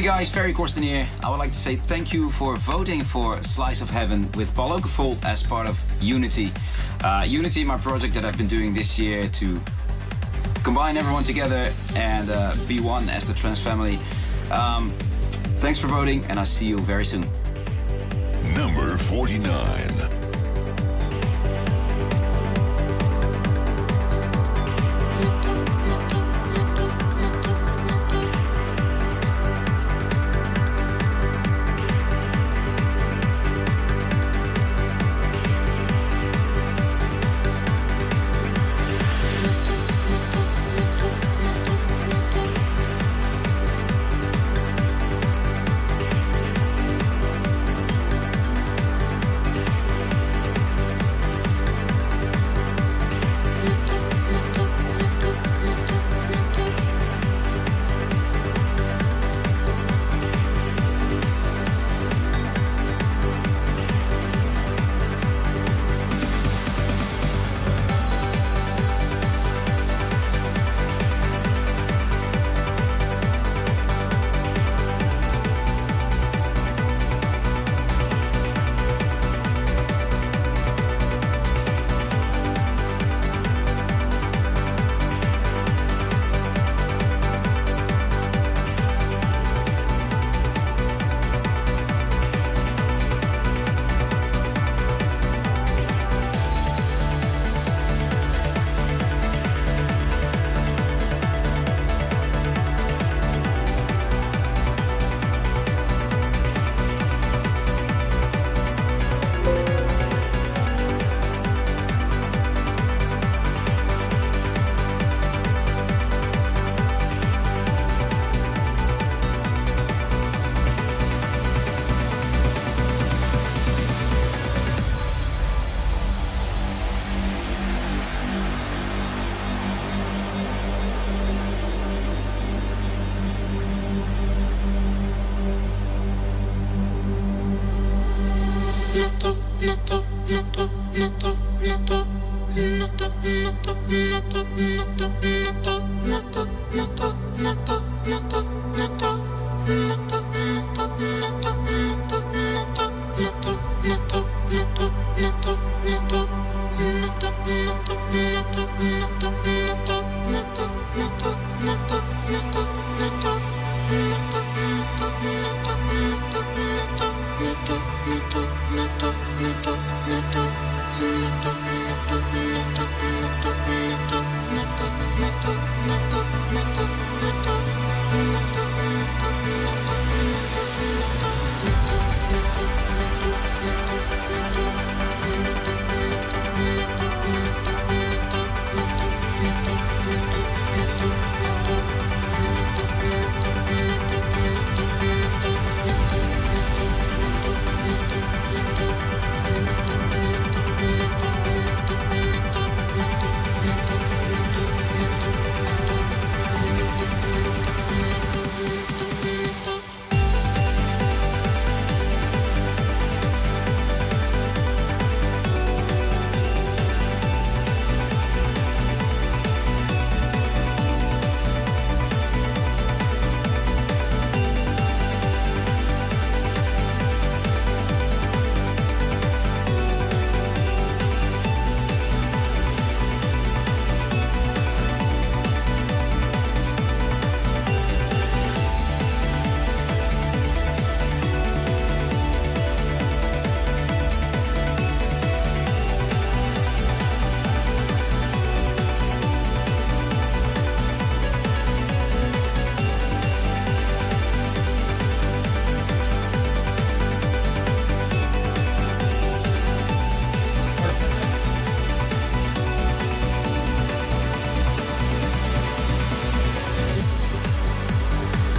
Hey guys, Ferry Korsten here. I would like to say thank you for voting for Slice of Heaven with Paul Oakenfold as part of Unity. Unity, my project that I've been doing this year to combine everyone together and be one as the trans family. Thanks for voting, and I'll see you very soon. Number 49.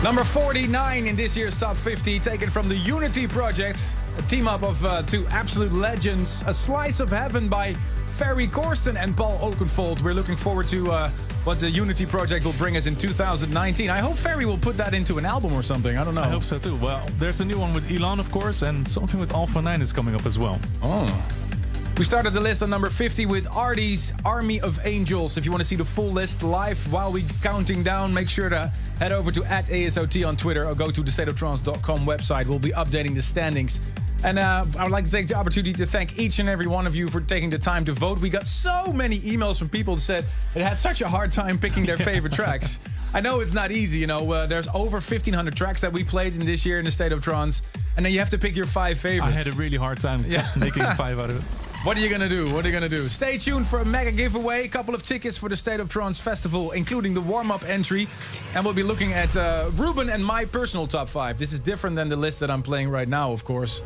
Number 49 in this year's Top 50, taken from the Unity project. A team-up of two absolute legends. A Slice of Heaven by Ferry Korsten and Paul Oakenfold. We're looking forward to what the Unity project will bring us in 2019. I hope Ferry will put that into an album or something. I don't know. I hope so too. Well, there's a new one with Elon, of course, and something with Alpha 9 is coming up as well. Oh. We started the list on number 50 with Artie's Army of Angels. If you want to see the full list live while we counting down, make sure to head over to @ASOT on Twitter or go to the stateoftrance.com website. We'll be updating the standings. And I would like to take the opportunity to thank each and every one of you for taking the time to vote. We got so many emails from people that said it had such a hard time picking their favorite tracks. I know it's not easy, you know. There's over 1,500 tracks that we played in this year in the State of Trance. And then you have to pick your 5 favorites. I had a really hard time making 5 out of it. What are you gonna do? What are you gonna do? Stay tuned for a mega giveaway. A couple of tickets for the State of Trance Festival, including the warm-up entry. And we'll be looking at Ruben and my personal top 5. This is different than the list that I'm playing right now, of course.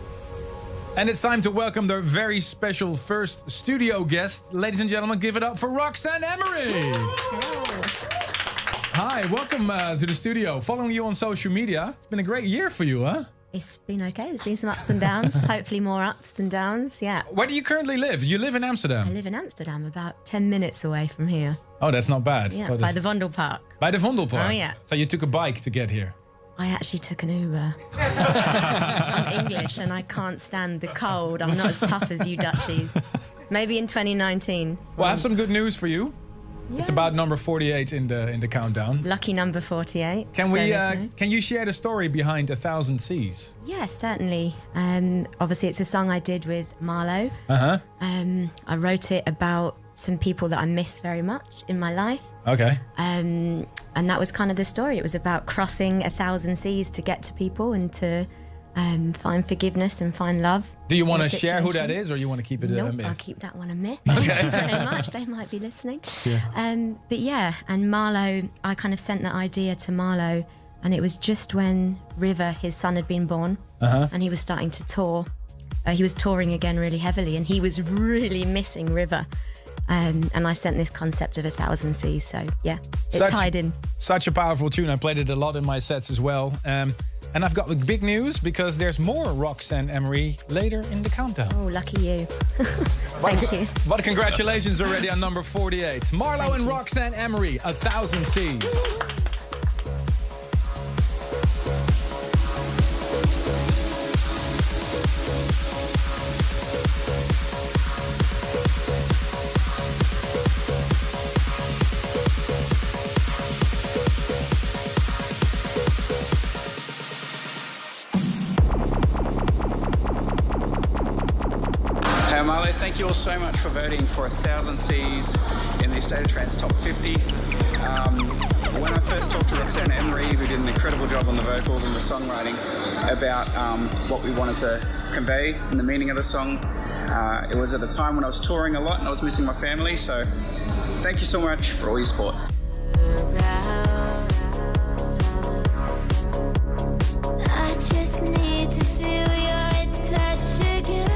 And it's time to welcome the very special first studio guest. Ladies and gentlemen, give it up for Roxanne Emery. Hi, welcome to the studio. Following you on social media. It's been a great year for you, huh? It's been okay. There's been some ups and downs. Hopefully more ups than downs, yeah. Where do you currently live? You live in Amsterdam? I live in Amsterdam, about 10 minutes away from here. Oh, that's not bad. Yeah, so by the Vondelpark. By the Vondelpark? Oh, yeah. So you took a bike to get here? I actually took an Uber. I'm English and I can't stand the cold. I'm not as tough as you Dutchies. Maybe in 2019. Well, I have some good news for you. Yeah. It's about number 48 in the countdown. Lucky number 48. Can you share the story behind 1,000 Seas? Yes, certainly. Obviously, it's a song I did with Marlo. Uh-huh. I wrote it about some people that I miss very much in my life. Okay. And that was kind of the story. It was about crossing 1,000 seas to get to people and to find forgiveness and find love. Do you want to share who that is, or you want to keep it a myth? I'll keep that one a myth. Thank you very much. They might be listening. Yeah. But yeah, and Marlo, I kind of sent that idea to Marlo, and it was just when River, his son, had been born, and he was starting to tour. He was touring again really heavily, and he was really missing River. And I sent this concept of 1,000 Seas, so yeah, it tied in. Such a powerful tune. I played it a lot in my sets as well. And I've got big news because there's more Roxanne Emery later in the countdown. Oh, lucky you. Thank you. But congratulations already on number 48. Marlo and Roxanne Emery, 1,000 Seas. Marlo, thank you all so much for voting for 1,000 Seas in the State of Trance Top 50. When I first talked to Roxanne Emery, who did an incredible job on the vocals and the songwriting, about what we wanted to convey and the meaning of the song, it was at a time when I was touring a lot and I was missing my family, so thank you so much for all your support. I just need to feel your touch again.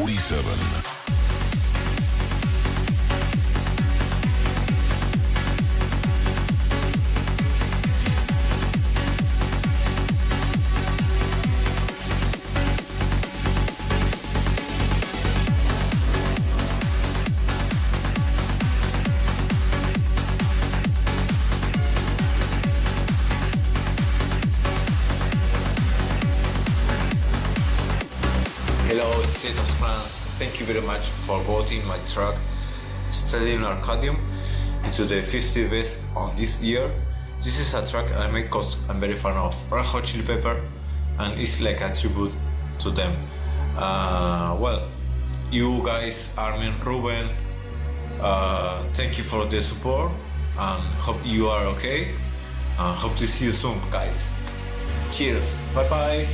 47. Hello, State of France. Thank you very much for voting my track Stadium Arcadium into the 50 best of this year. This is a track I make because I'm very fan of Red Hot Chili Pepper and it's like a tribute to them. Well, you guys, Armin, Ruben, thank you for the support and hope you are okay. Hope to see you soon, guys. Cheers. Bye bye.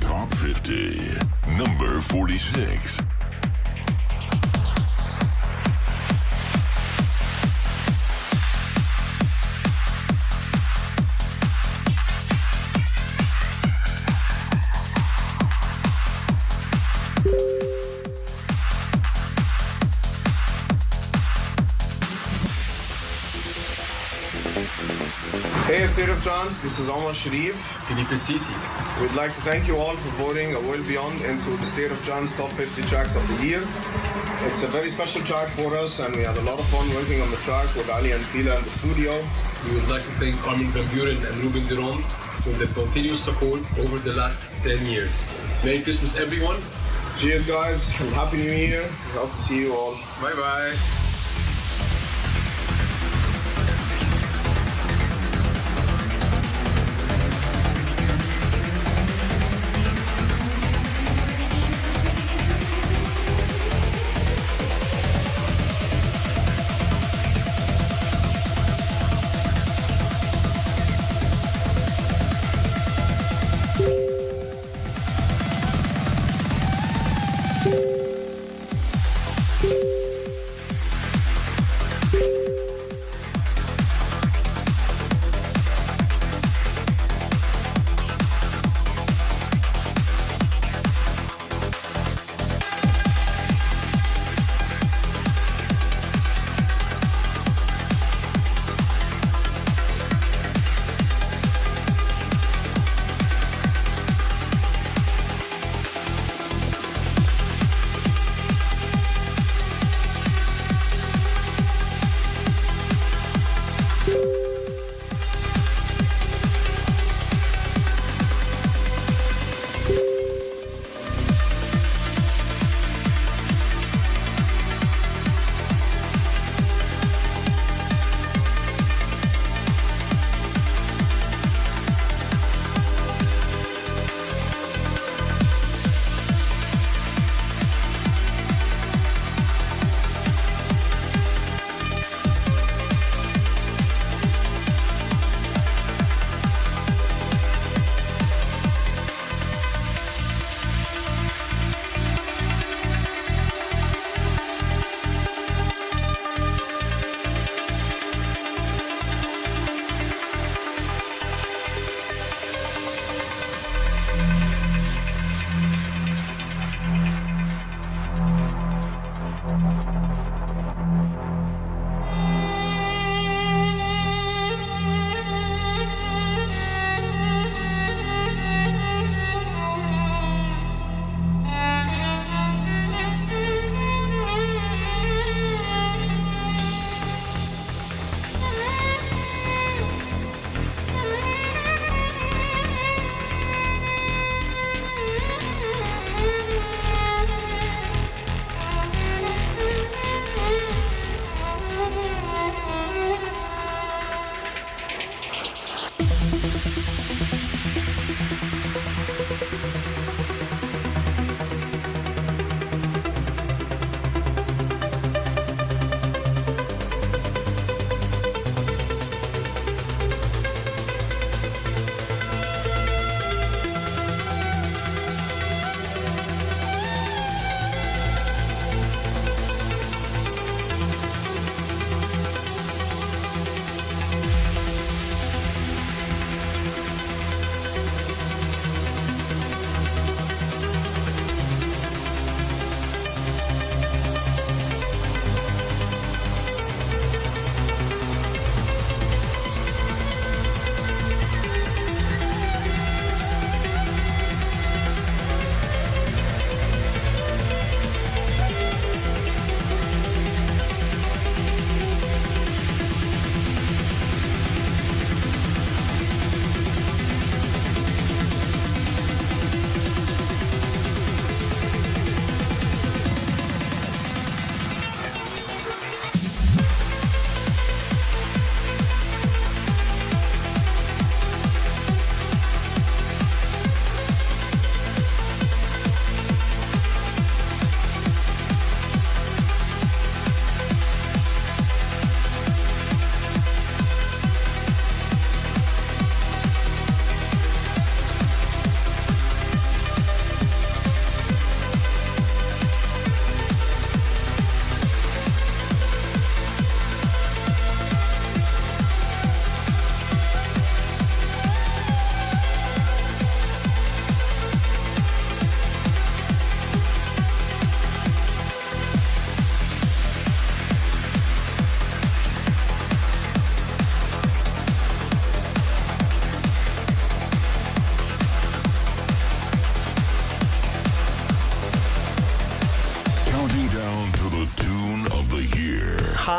Top 50. Number 46. Hey, State of Trance, this is Omar Sharif. Philippe Sisi. We'd like to thank you all for voting A World Beyond into the State of Trance Top 50 Tracks of the Year. It's a very special track for us, and we had a lot of fun working on the track with Ali and Fila in the studio. We would like to thank Armin van Buren and Ruben Duron for their continuous support over the last 10 years. Merry Christmas, everyone. Cheers, guys, and Happy New Year. Hope to see you all. Bye-bye.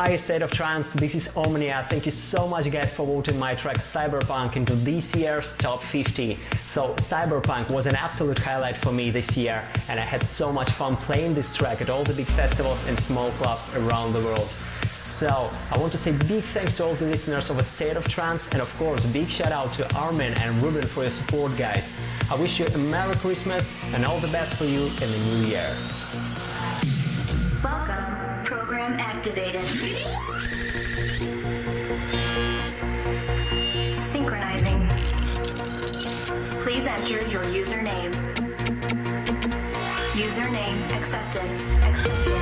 Goodbye, State of Trance. This is Omnia. Thank you so much, guys, for voting my track Cyberpunk into this year's top 50. So Cyberpunk was an absolute highlight for me this year, and I had so much fun playing this track at all the big festivals and small clubs around the world. So I want to say big thanks to all the listeners of A State of Trance, and of course big shout out to Armin and Ruben for your support, guys. I wish you a Merry Christmas and all the best for you in the new year. Welcome. Program activated. Synchronizing. Please enter your username. Username accepted. Accepted.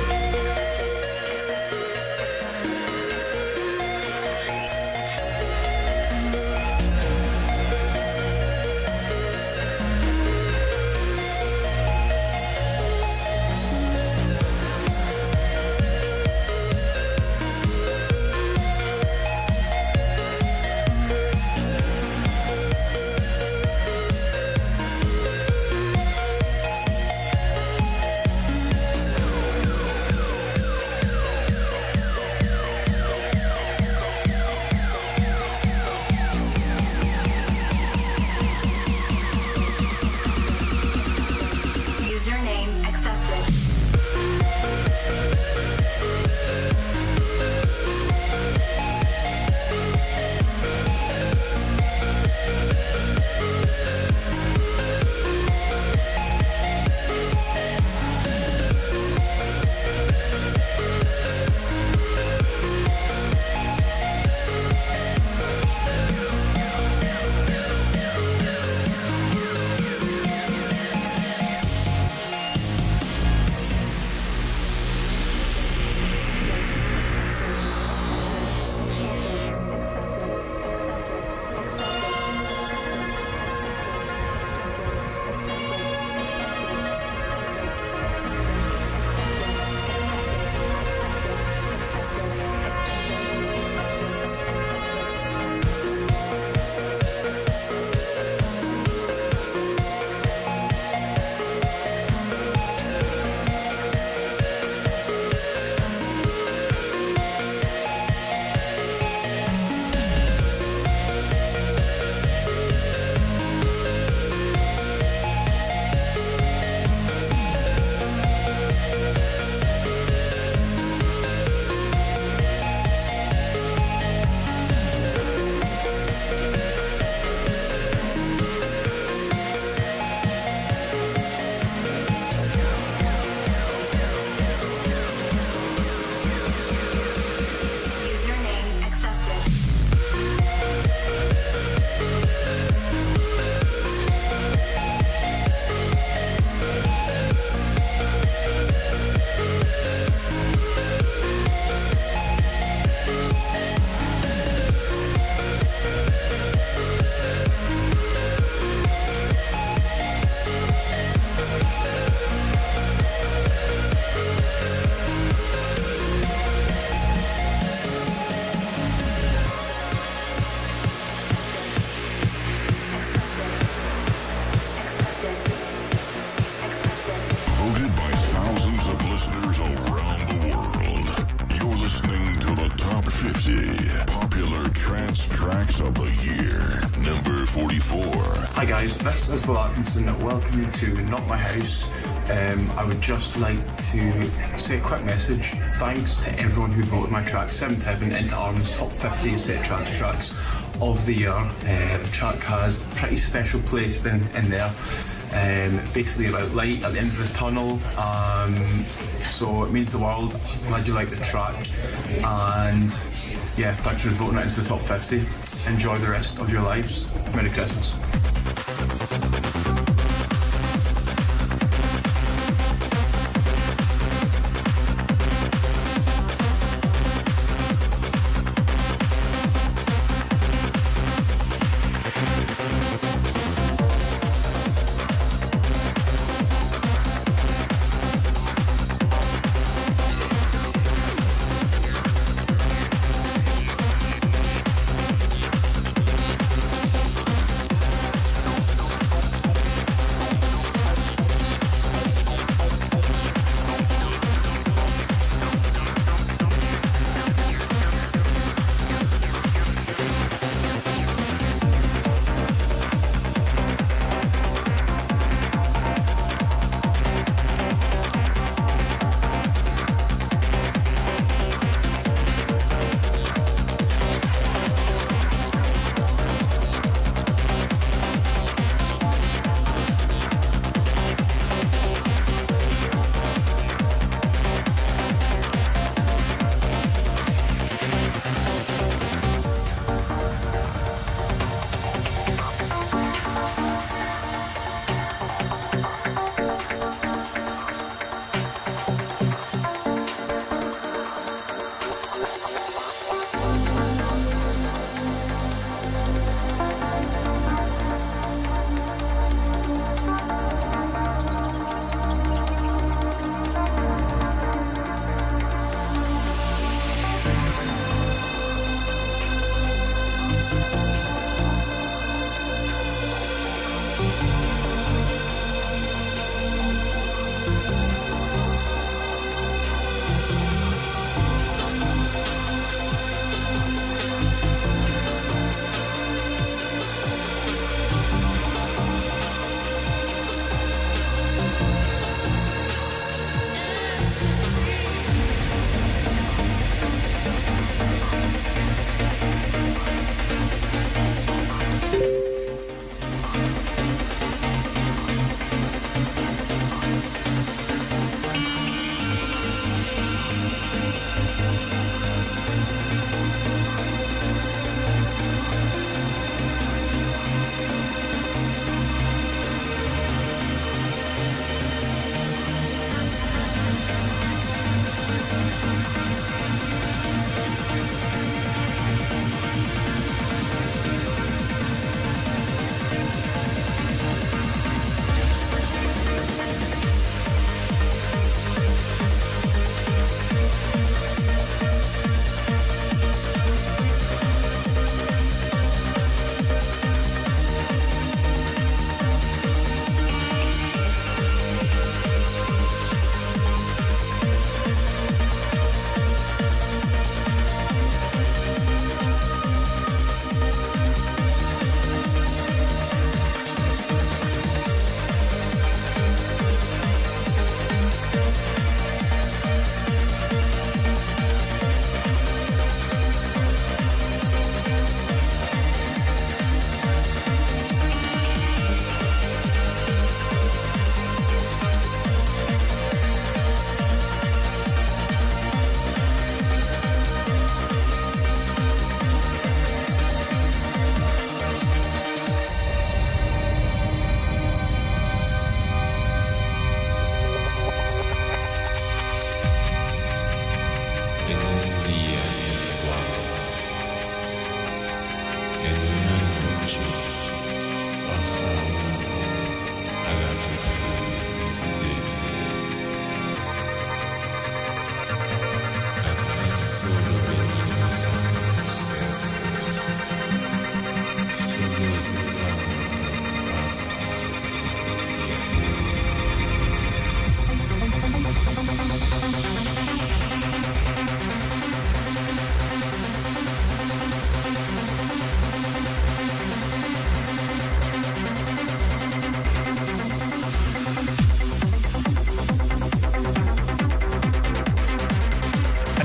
Hi guys, this is Will Atkinson. Welcome you to Not My House. I would just like to say a quick message. Thanks to everyone who voted my track Seventh Heaven into Armin's top 50 set tracks of the year. The track has a pretty special place in there. Basically about light at the end of the tunnel. So it means the world. Glad you like the track. And yeah, thanks for voting it into the top 50. Enjoy the rest of your lives. Merry Christmas.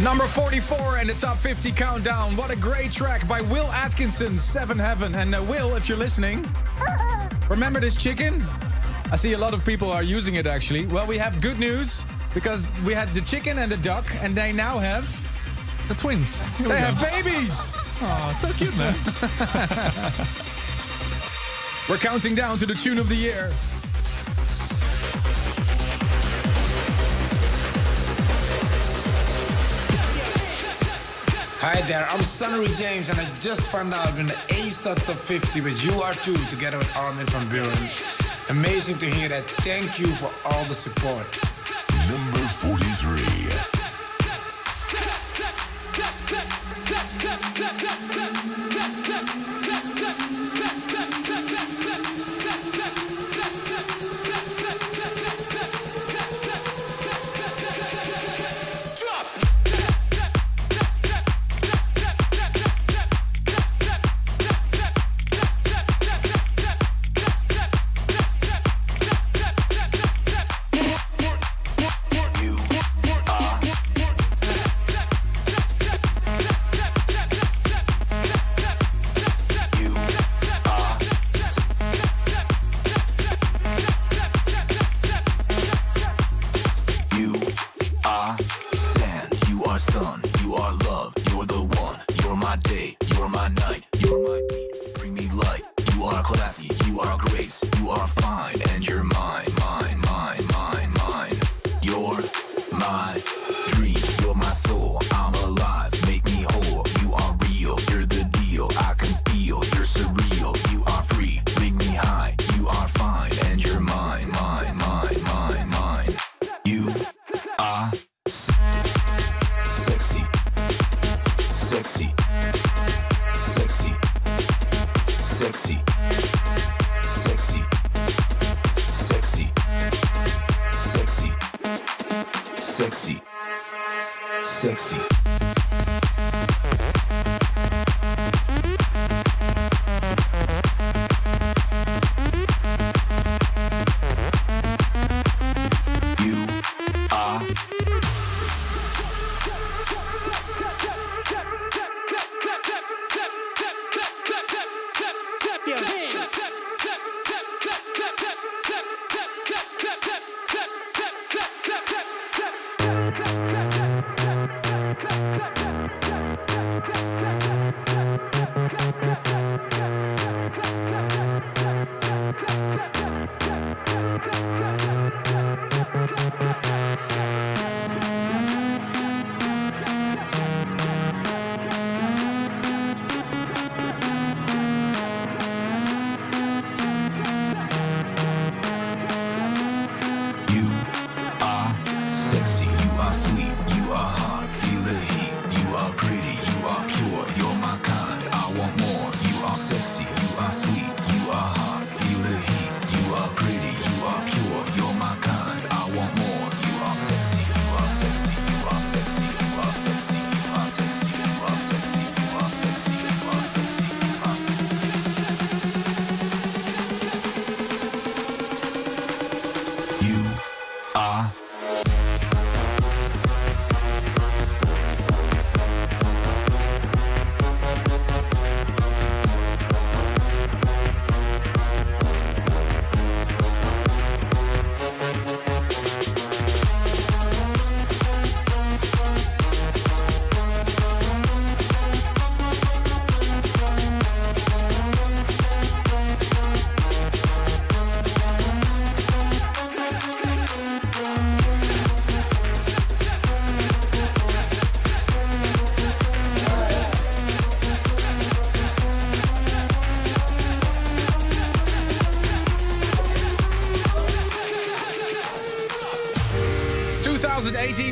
Number 44 in the top 50 countdown. What a great track by Will Atkinson, Seven Heaven. And Will, if you're listening, remember this chicken? I see a lot of people are using it actually. Well, we have good news because we had the chicken and the duck, and they now have the twins. They have babies. Oh, so cute, man. We're counting down to the tune of the year. Hi there, I'm Sonny James, and I just found out I'm in the A-Star Top 50 with You Are Too, together with Armin van Buren. Amazing to hear that. Thank you for all the support. Number 43.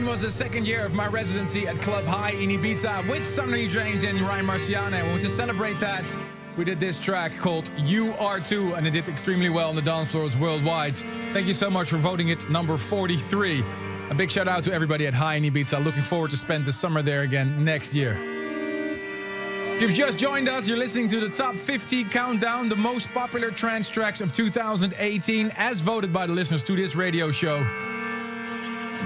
Was the second year of my residency at Club High in Ibiza with Sonny James and Ryan Marciano. And to celebrate that, we did this track called You Are Too, and it did extremely well on the dance floors worldwide. Thank you so much for voting it number 43. A big shout out to everybody at High in Ibiza. Looking forward to spend the summer there again next year. If you've just joined us, you're listening to the Top 50 Countdown, the most popular trance tracks of 2018, as voted by the listeners to this radio show.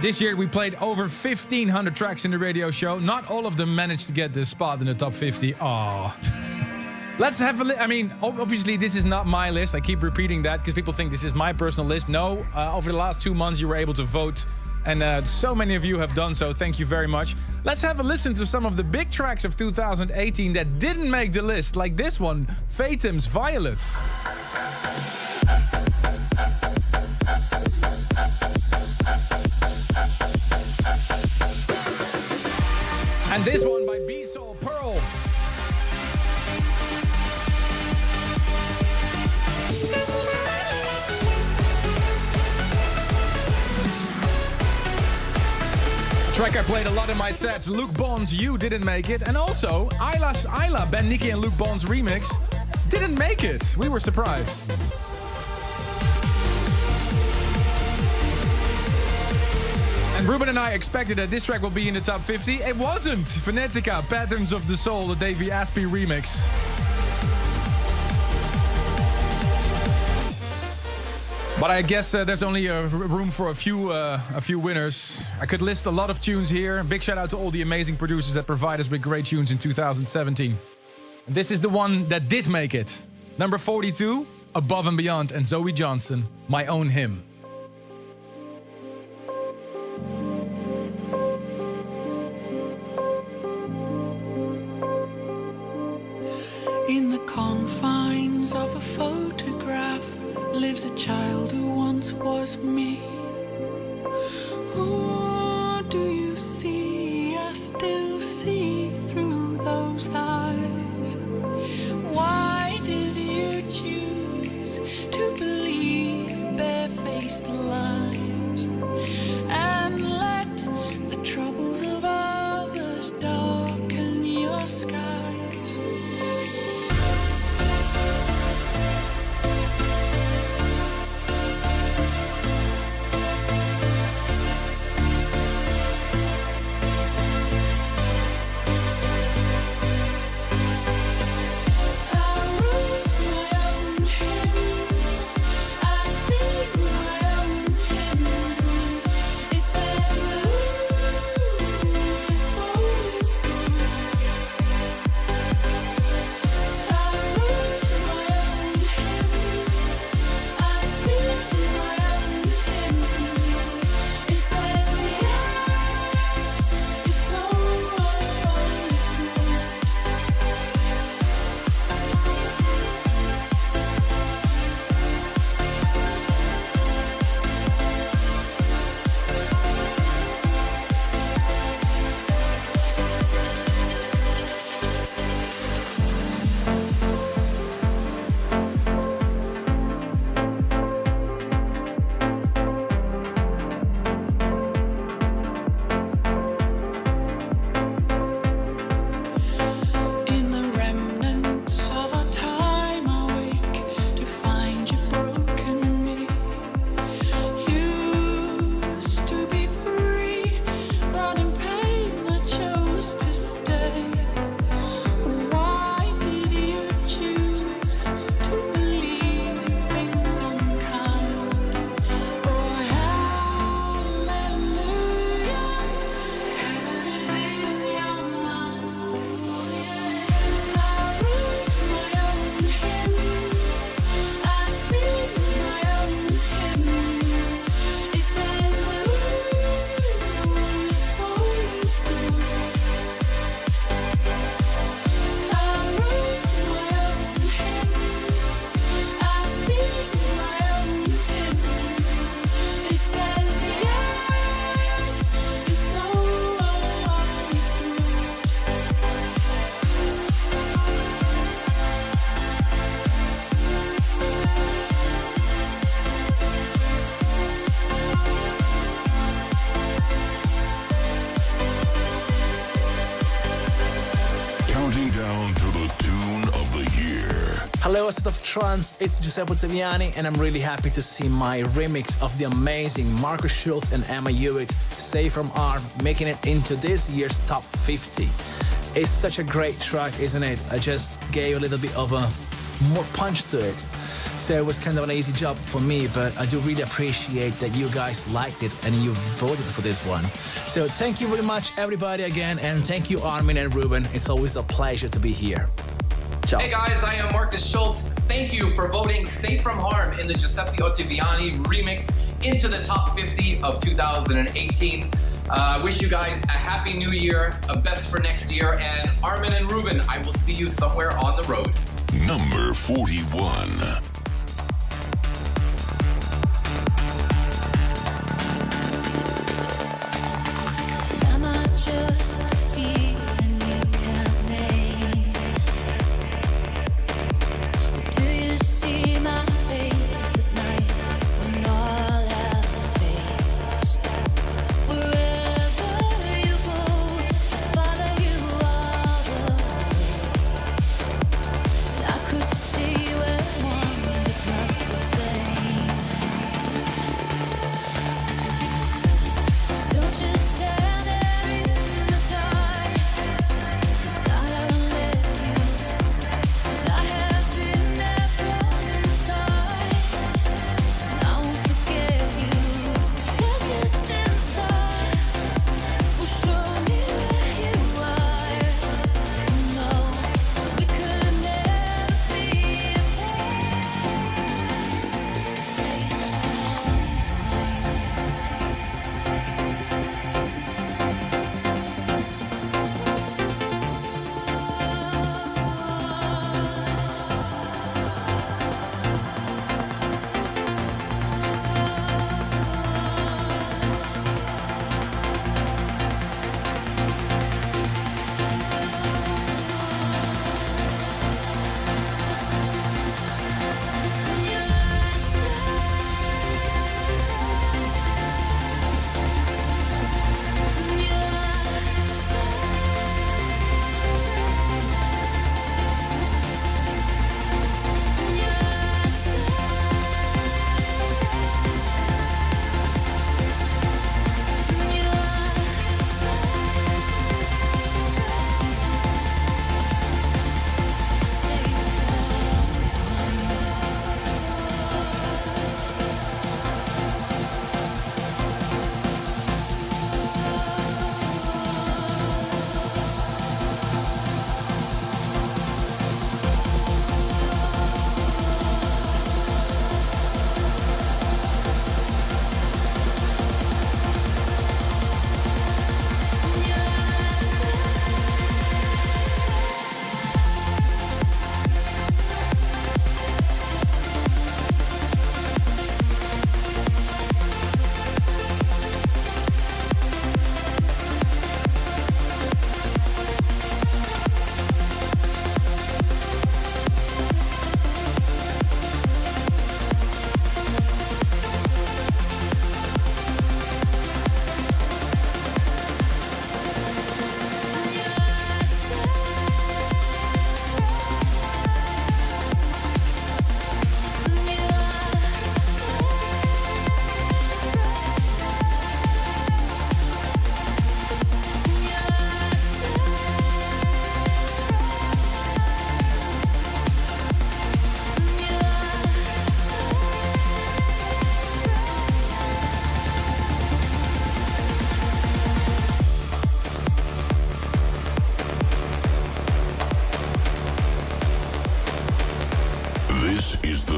This year we played over 1,500 tracks in the radio show. Not all of them managed to get this spot in the top 50. Aww. Let's have a I mean, obviously this is not my list. I keep repeating that because people think this is my personal list. No, over the last 2 months you were able to vote. And so many of you have done so. Thank you very much. Let's have a listen to some of the big tracks of 2018 that didn't make the list. Like this one, Fatum's Violet. And this one by B-Soul, Pearl. Track I played a lot in my sets, Luke Bond's You Didn't Make It. And also, Isla's Isla, Ben Nicky and Luke Bond's remix, didn't make it. We were surprised. And Ruben and I expected that this track will be in the top 50. It wasn't. Phonetica, Patterns of the Soul, the Davey Asprey remix. But I guess there's only room for a few winners. I could list a lot of tunes here. Big shout out to all the amazing producers that provide us with great tunes in 2017. And this is the one that did make it. Number 42, Above and Beyond, and Zoe Johnston, My Own Hymn. In the confines of a photograph lives a child who once was me. Who do you see? I still see through those eyes. Why did you choose to believe barefaced lies and let the troubles of others darken your skies? Hello, a set of trance. It's Giuseppe Ottaviani, and I'm really happy to see my remix of the amazing Marcus Schultz and Emma Hewitt, Say From Arm, making it into this year's top 50. It's such a great track, isn't it? I just gave a little bit of a more punch to it. So it was kind of an easy job for me, but I do really appreciate that you guys liked it and you voted for this one. So thank you very much, everybody, again, and thank you, Armin and Ruben. It's always a pleasure to be here. Ciao. Hey guys, I am Marcus Schultz. Thank you for voting Safe from Harm in the Giuseppe Ottaviani remix into the top 50 of 2018. Wish you guys a happy new year, a best for next year, and Armin and Ruben, I will see you somewhere on the road. Number 41. Just a feeling you can't name. Do you see my face at night when all else fades? Wherever you go, I follow you all the way. I could see where one but not the same. Don't you stand there.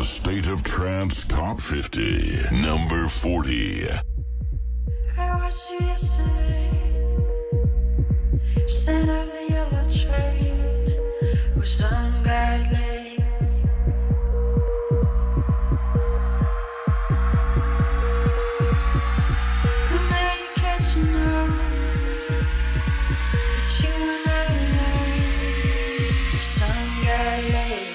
State of Trance Top 50, number 40. I was yesterday, stand of the yellow train, where some guy lay. And now you're catching on that you were not alone, where some guy lay.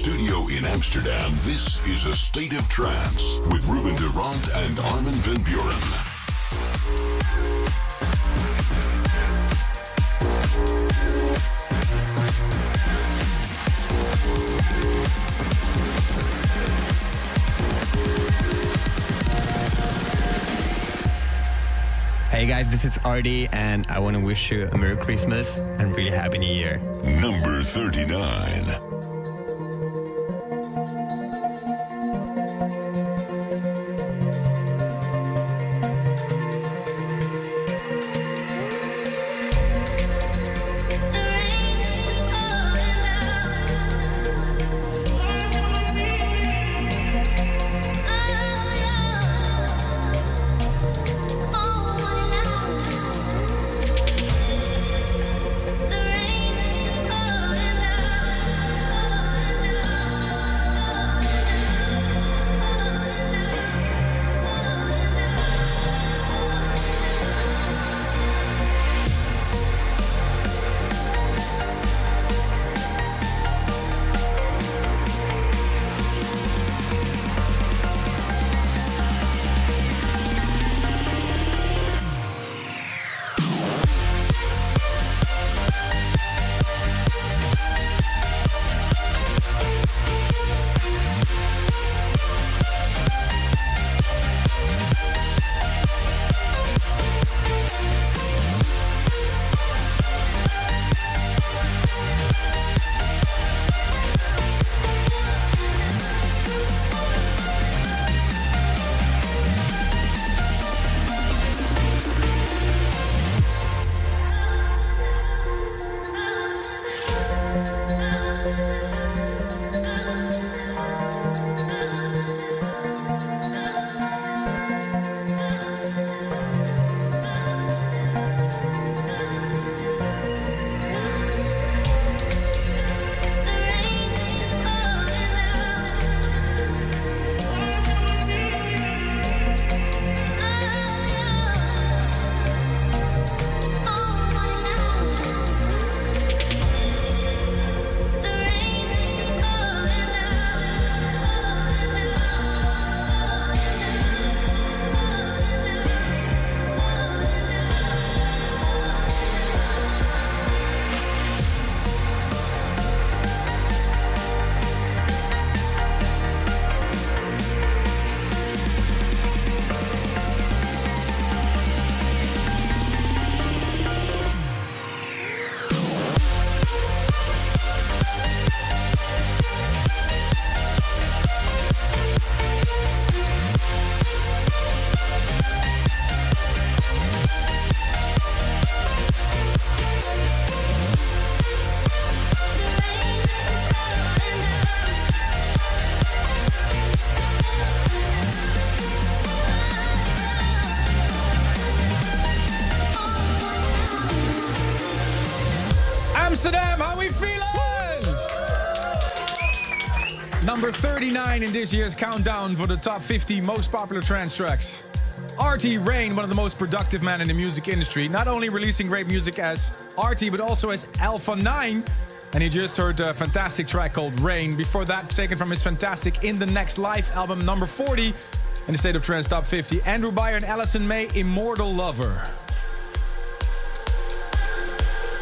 studio in Amsterdam, this is A State of Trance with Ruben de Rondt and Armin van Buuren. Hey guys, this is Artie, and I want to wish you a Merry Christmas and really Happy New Year. Number 39. Amsterdam, how we feeling? Number 39 in this year's countdown for the top 50 most popular trance tracks. Artie Rain, one of the most productive men in the music industry, not only releasing great music as Artie, but also as Alpha 9. And you just heard a fantastic track called Rain. Before that, taken from his fantastic In the Next Life album, number 40 in the State of Trance Top 50. Andrew Beyer and Alison May, Immortal Lover.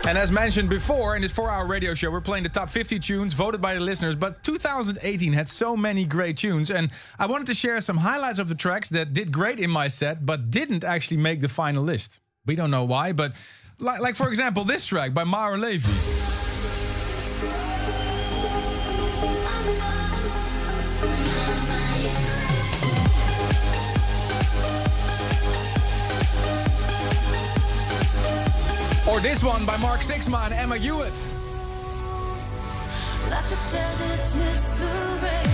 And as mentioned before, in this 4-hour radio show, we're playing the top 50 tunes voted by the listeners. But 2018 had so many great tunes. And I wanted to share some highlights of the tracks that did great in my set, but didn't actually make the final list. We don't know why, but like for example, this track by Mara Levy. Or this one by Mark Sixma and Emma Hewitt. Like the deserts miss the rain.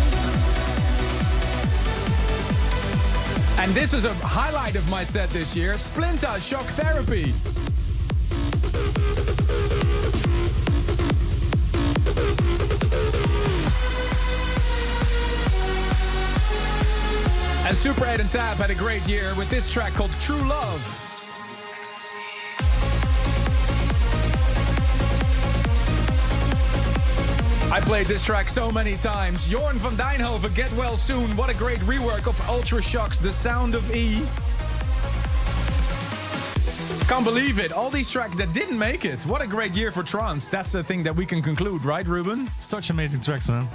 And this is a highlight of my set this year, Splinter, Shock Therapy. And Super 8 and Tab had a great year with this track called True Love. I Played this track so many times. Jorn van Dijnhoven, Get Well Soon. What a great rework of Ultra Shock's The Sound of E. Can't believe it. All these tracks that didn't make it. What a great year for trance. That's the thing that we can conclude, right, Ruben? Such amazing tracks, man.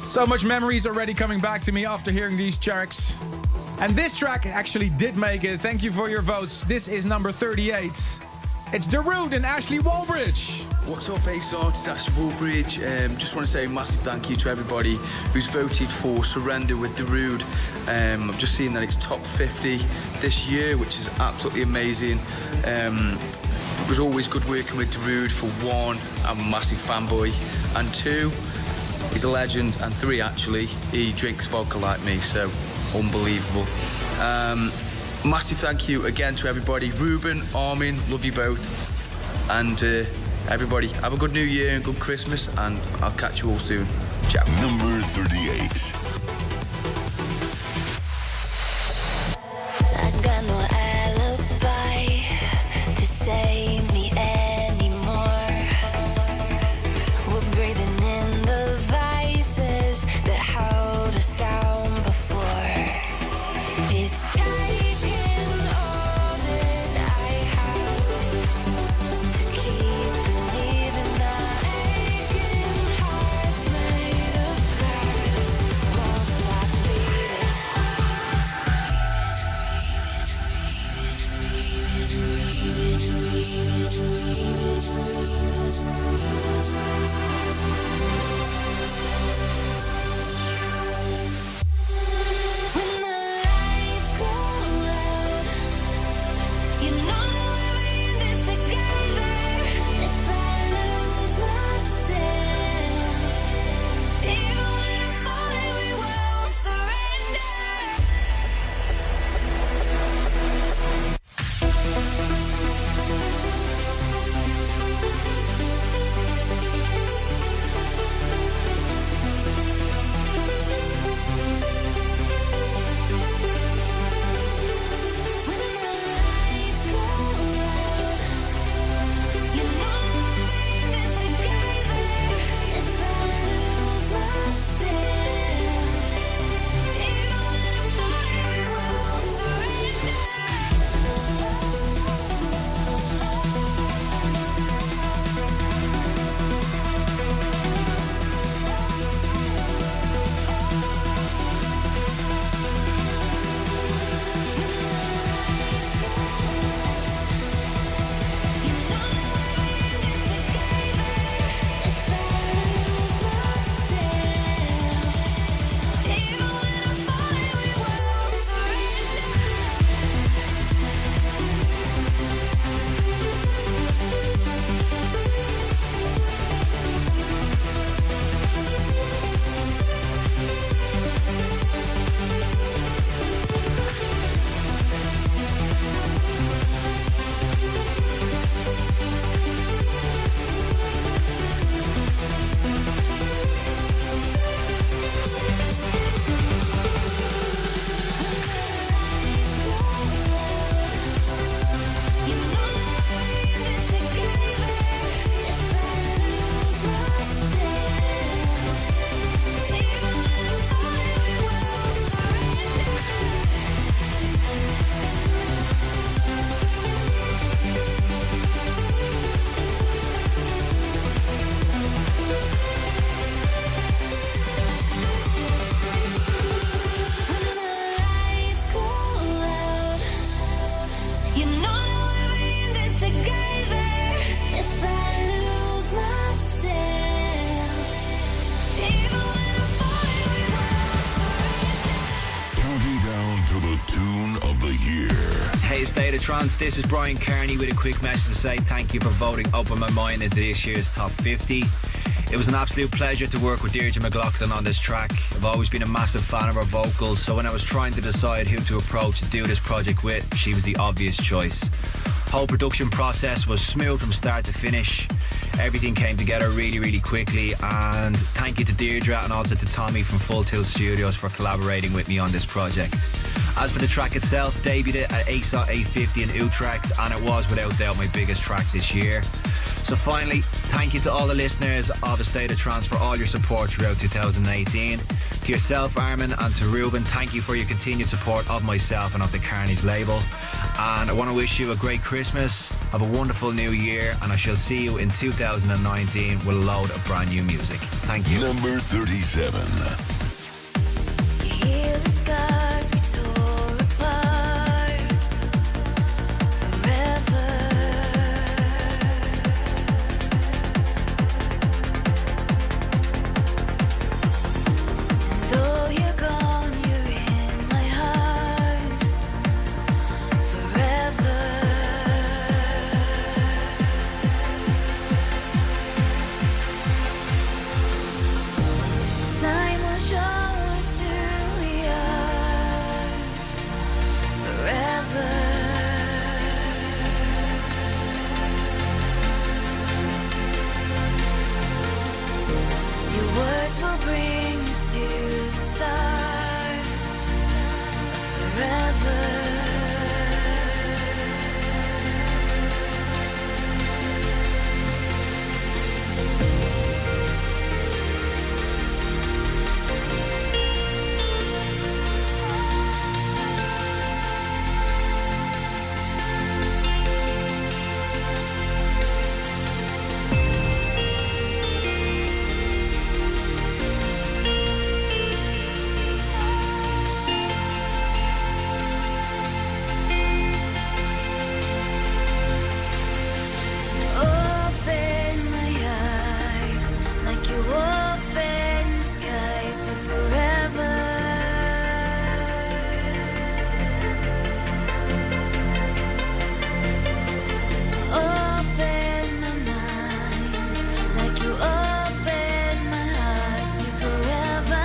So much memories already coming back to me after hearing these tracks. And this track actually did make it. Thank you for your votes. This is number 38. It's Darude and Ashley Walbridge. What's up, ASOT? It's Ashley Walbridge. Just want to say a massive thank you to everybody who's voted for Surrender with Darude. I've just seen that it's top 50 this year, which is absolutely amazing. It was always good working with Darude. For one, I'm a massive fanboy. And two, he's a legend. And three, actually, he drinks vodka like me, so unbelievable. Massive thank you again to everybody. Ruben, Armin, love you both. And everybody, have a good New Year and good Christmas, and I'll catch you all soon. Ciao. Number 38. I got no alibi to save me anymore. We're breathing in the vices that held us down before. It's taking all that I have to keep believing that aching hearts made of glass won't stop beating. When the lights go out, you know we'll be in this together. If I lose myself, even when I'm falling, we won't surrender. When the lights go out, you know we'll be in this together. If I lose myself, even when I'm falling, we won't surrender. When the lights go out, you know that we'll be in this together. If I lose myself, even when I'm falling, we won't. Counting down to the tune of the year. Hey, State of Trance, this is Brian Kearney with a quick message to say thank you for voting Open My Mind into this year's Top 50. It was an absolute pleasure to work with Deirdre McLaughlin on this track. I've always been a massive fan of her vocals, so when I was trying to decide who to approach to do this project with, she was the obvious choice. Whole production process was smooth from start to finish. Everything came together really, really quickly, and thank you to Deirdre and also to Tommy from Full Tilt Studios for collaborating with me on this project. As for the track itself, debuted at ASOT 850 in Utrecht, and it was without doubt my biggest track this year. So finally, thank you to all the listeners of A State of Trance for all your support throughout 2018. To yourself, Armin, and to Ruben, thank you for your continued support of myself and of the Carney's label. And I want to wish you a great Christmas, have a wonderful new year, and I shall see you in 2019 with a load of brand new music. Thank you. Number 37. Heal the scars we tore apart forever. Though you're gone, you're in my heart forever. Time will show us who we are forever. Your words will bring us to the stars forever. Open my eyes like you open the skies to forever. Open my mind like you open my heart to forever.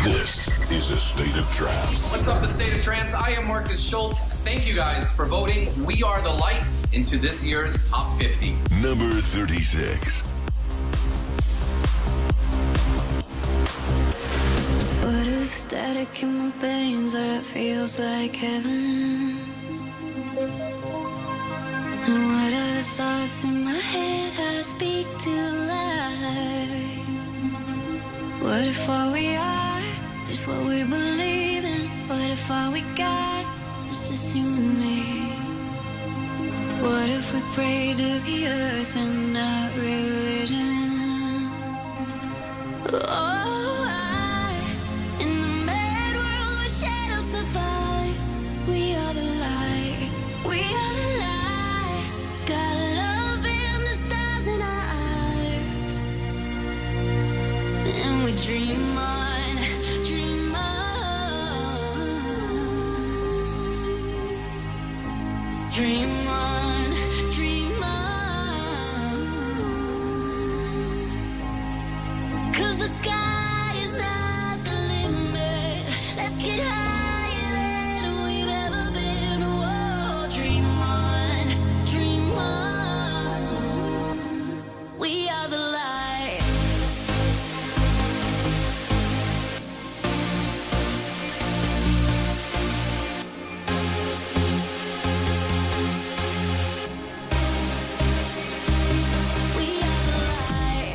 This is A State of Trance. What's up, The State of Trance? I am Marcus Schultz. Thank you guys for voting We Are the Light into this year's Top 50. Number 36. What is static in my veins? It feels like heaven. And what are the thoughts in my head? I speak to life. What if all we are is what we believe in? What if all we got is just you and me? What if we pray to the earth and not religion? Oh, in the mad world where shadows survive, we are the light. We are the light. Got love in the stars in our eyes. Dream on, dream on. Dream on, dream on. 'Cause the sky is not the limit. Let's get higher than we've ever been. Whoa, dream on, dream on. We are the light. We are the light.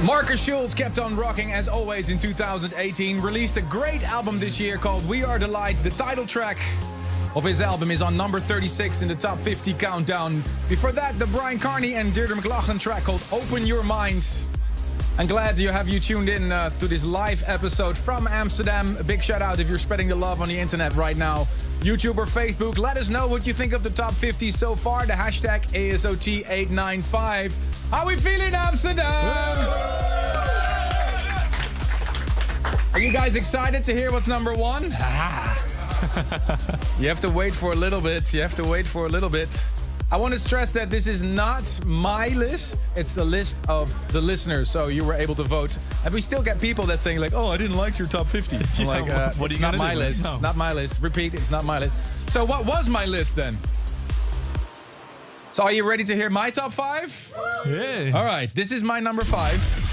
Marcus Schulz kept on rocking as always in 2018. Released a great album this year called We Are the Light. The title track of his album is on number 36 in the top 50 countdown. Before that, the Brian Carney and Deirdre McLaughlin track called Open Your Mind. I'm glad to have you tuned in to this live episode from Amsterdam. A big shout out if you're spreading the love on the internet right now. YouTube or Facebook, let us know what you think of the top 50 so far. The hashtag ASOT895. How we feeling, Amsterdam? Are you guys excited to hear what's number one? You have to wait for a little bit. I want to stress that this is not my list. It's the list of the listeners. So you were able to vote. And we still get people that saying like, oh, I didn't like your top 50. I'm like, what are it's you not gonna my do? list. No. Not my list. Repeat, it's not my list. So what was my list then? So are you ready to hear my top 5? Yeah. All right, this is my number 5.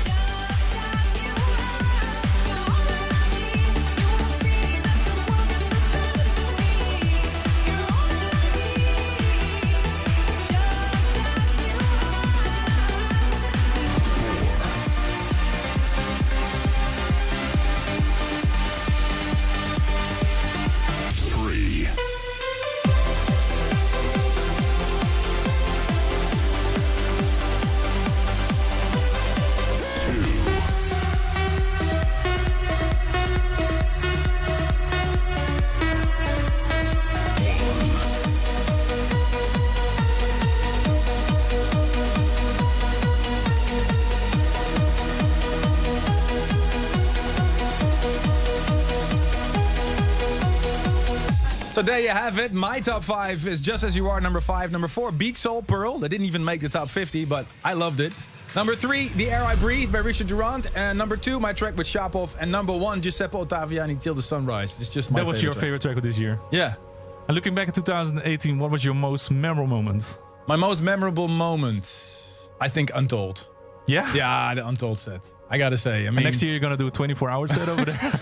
So there you have it. My top 5 is Just As You Are, number 5. Number 4, Beat Soul Pearl. That didn't even make the top 50, but I loved it. Number 3, The Air I Breathe by Richard Durand. And number 2, my track with Shapov. And number 1, Giuseppe Ottaviani, Till the Sunrise. It's just my That was your favorite track of this year. Yeah. And looking back at 2018, what was your most memorable moment? My most memorable moment, I think Untold. Yeah? Yeah, the Untold set. I gotta say, I mean... And next year you're gonna do a 24-hour set over there?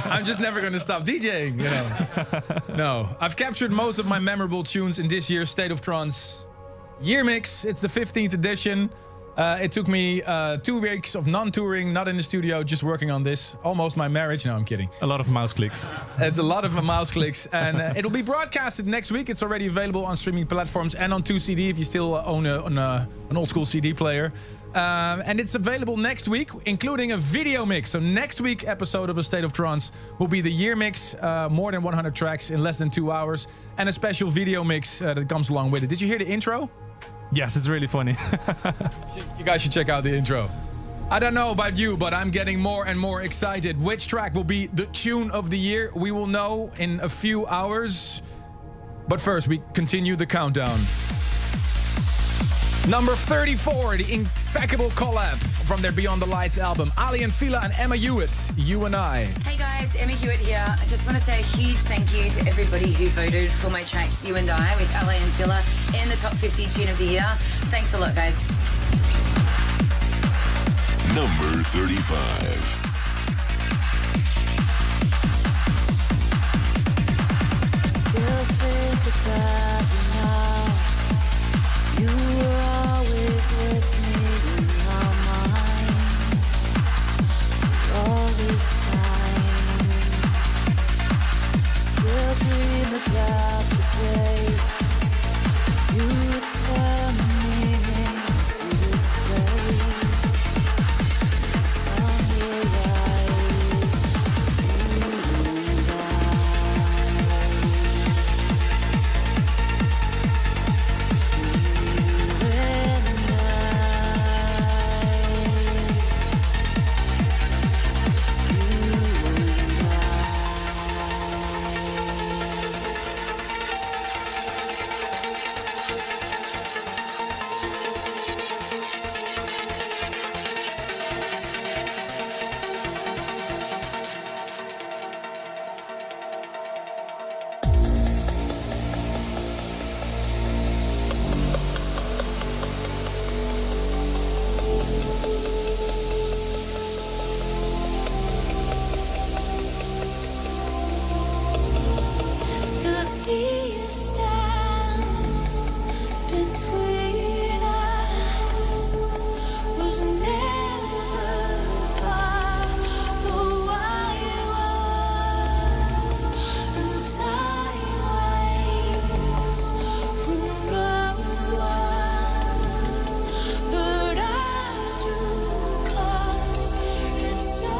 I'm just never gonna stop DJing, you know. No, I've captured most of my memorable tunes in this year's State of Trance Year Mix. It's the 15th edition. It took me 2 weeks of non-touring, not in the studio, just working on this. Almost my marriage. No, I'm kidding. A lot of mouse clicks. It's a lot of mouse clicks. And it'll be broadcasted next week. It's already available on streaming platforms and on 2CD if you still own an old school CD player. And it's available next week, including a video mix. So next week episode of A State of Trance will be the year mix, more than 100 tracks in less than 2 hours, and a special video mix that comes along with it. Did you hear the intro? Yes, it's really funny. You guys should check out the intro. I don't know about you, but I'm getting more and more excited. Which track will be the tune of the year? We will know in a few hours. But first, we continue the countdown. Number 34, the impeccable collab from their Beyond the Lights album. Ali and Fila and Emma Hewitt, You and I. Hey guys, Emma Hewitt here. I just want to say a huge thank you to everybody who voted for my track You and I with LA and Fila in the top 50 tune of the year. Thanks a lot, guys. Number 35. Still think about you now. You were always with me in my mind for all this time. Still dream about the day you would turn me into this place. The sun will rise, you and I. The distance between us was never far, though I was, and time waits from no one, but I do 'cause it's so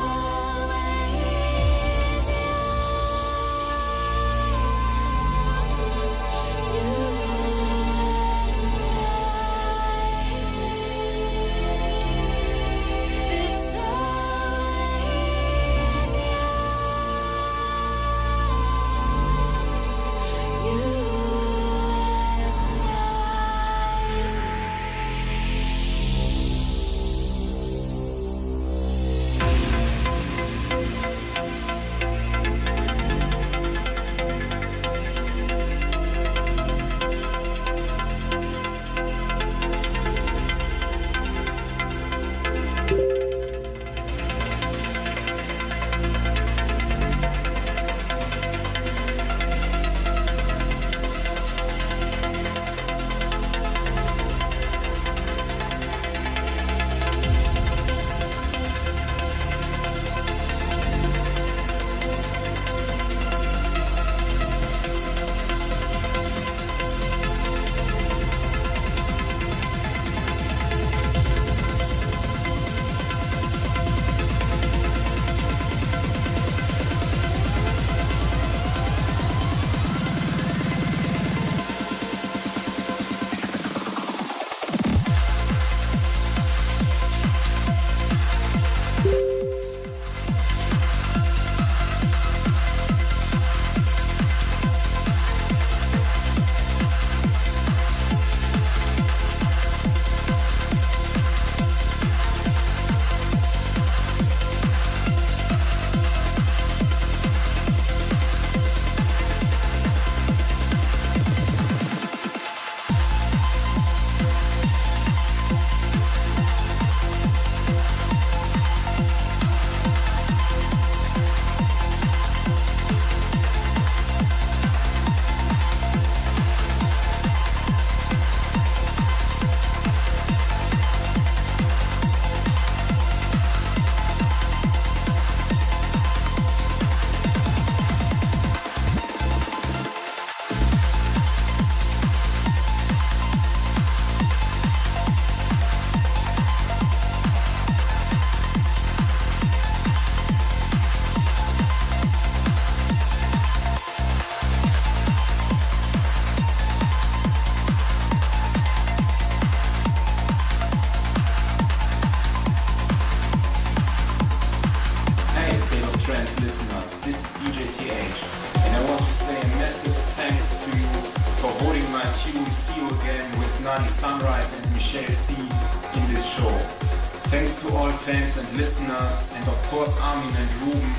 Trance listeners, this is DJ TH, and I want to say a massive thanks to for voting my tune See You Again with Nani Sunrise and Michelle C in this show. Thanks to all fans and listeners, and of course Armin and Ruben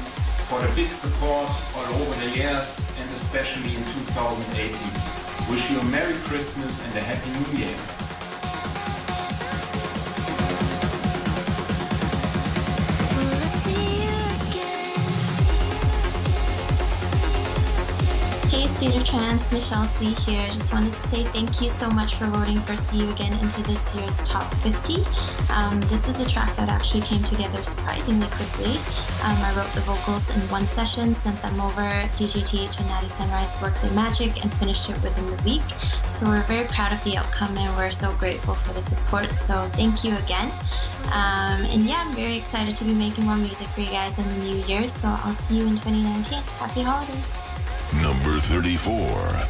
for the big support all over the years and especially in 2018. Wish you a Merry Christmas and a Happy New Year. Hey State of Trance, Michelle C here. Just wanted to say thank you so much for voting for See You Again into this year's Top 50. This was a track that actually came together surprisingly quickly. I wrote the vocals in one session, sent them over. DJ TH and Natty Sunrise worked their magic and finished it within the week. So we're very proud of the outcome and we're so grateful for the support. So thank you again. And yeah, I'm very excited to be making more music for you guys in the new year. So I'll see you in 2019. Happy holidays. Number 34.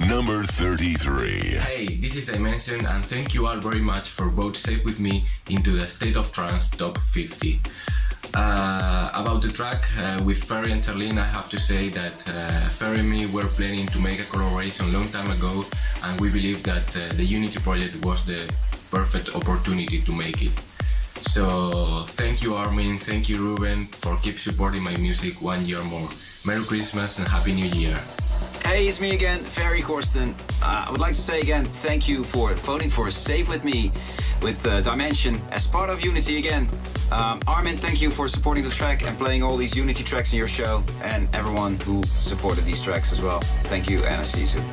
Number 33. Hey, this is Dimension, and thank you all very much for voting Safe With Me into the State of Trance Top 50. About the track with Ferry and Charlene, I have to say that Ferry and me were planning to make a collaboration a long time ago, and we believe that the Unity project was the perfect opportunity to make it. So thank you Armin, thank you Ruben for keep supporting my music 1 year more. Merry Christmas and Happy New Year. Hey, it's me again, Ferry Corsten. I would like to say again, thank you for voting for Safe With Me. with Dimension as part of Unity again. Armin, thank you for supporting the track and playing all these Unity tracks in your show, and everyone who supported these tracks as well. Thank you, and I see you soon.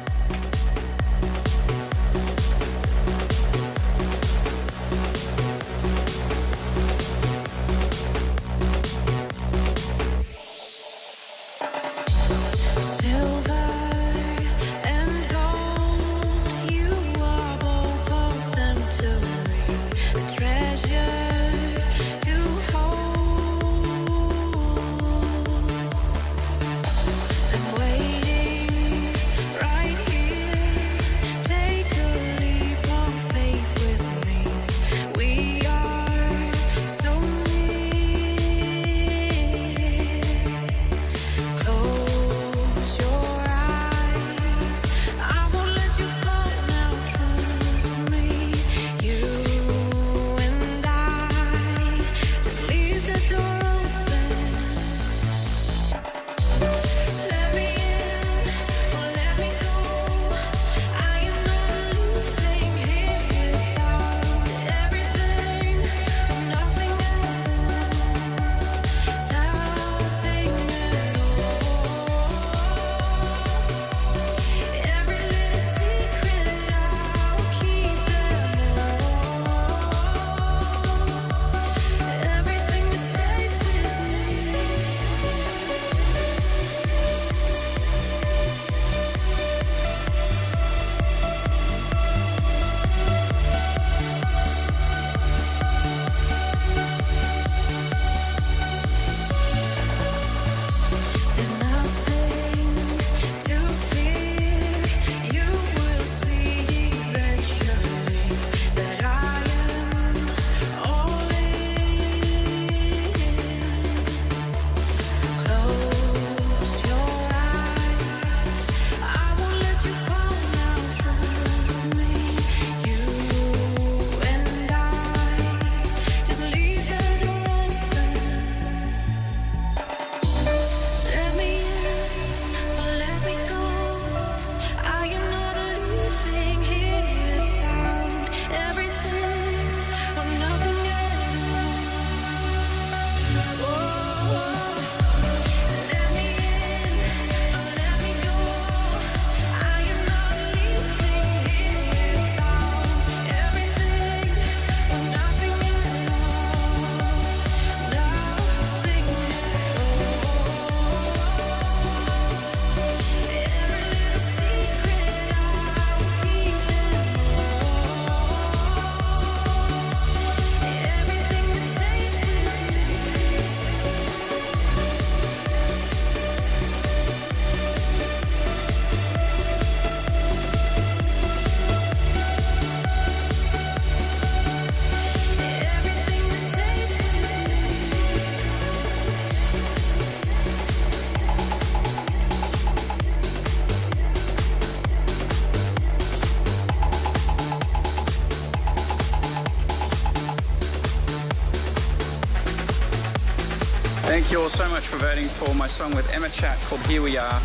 Thank you all so much for voting for my song with Emma Chat called Here We Are.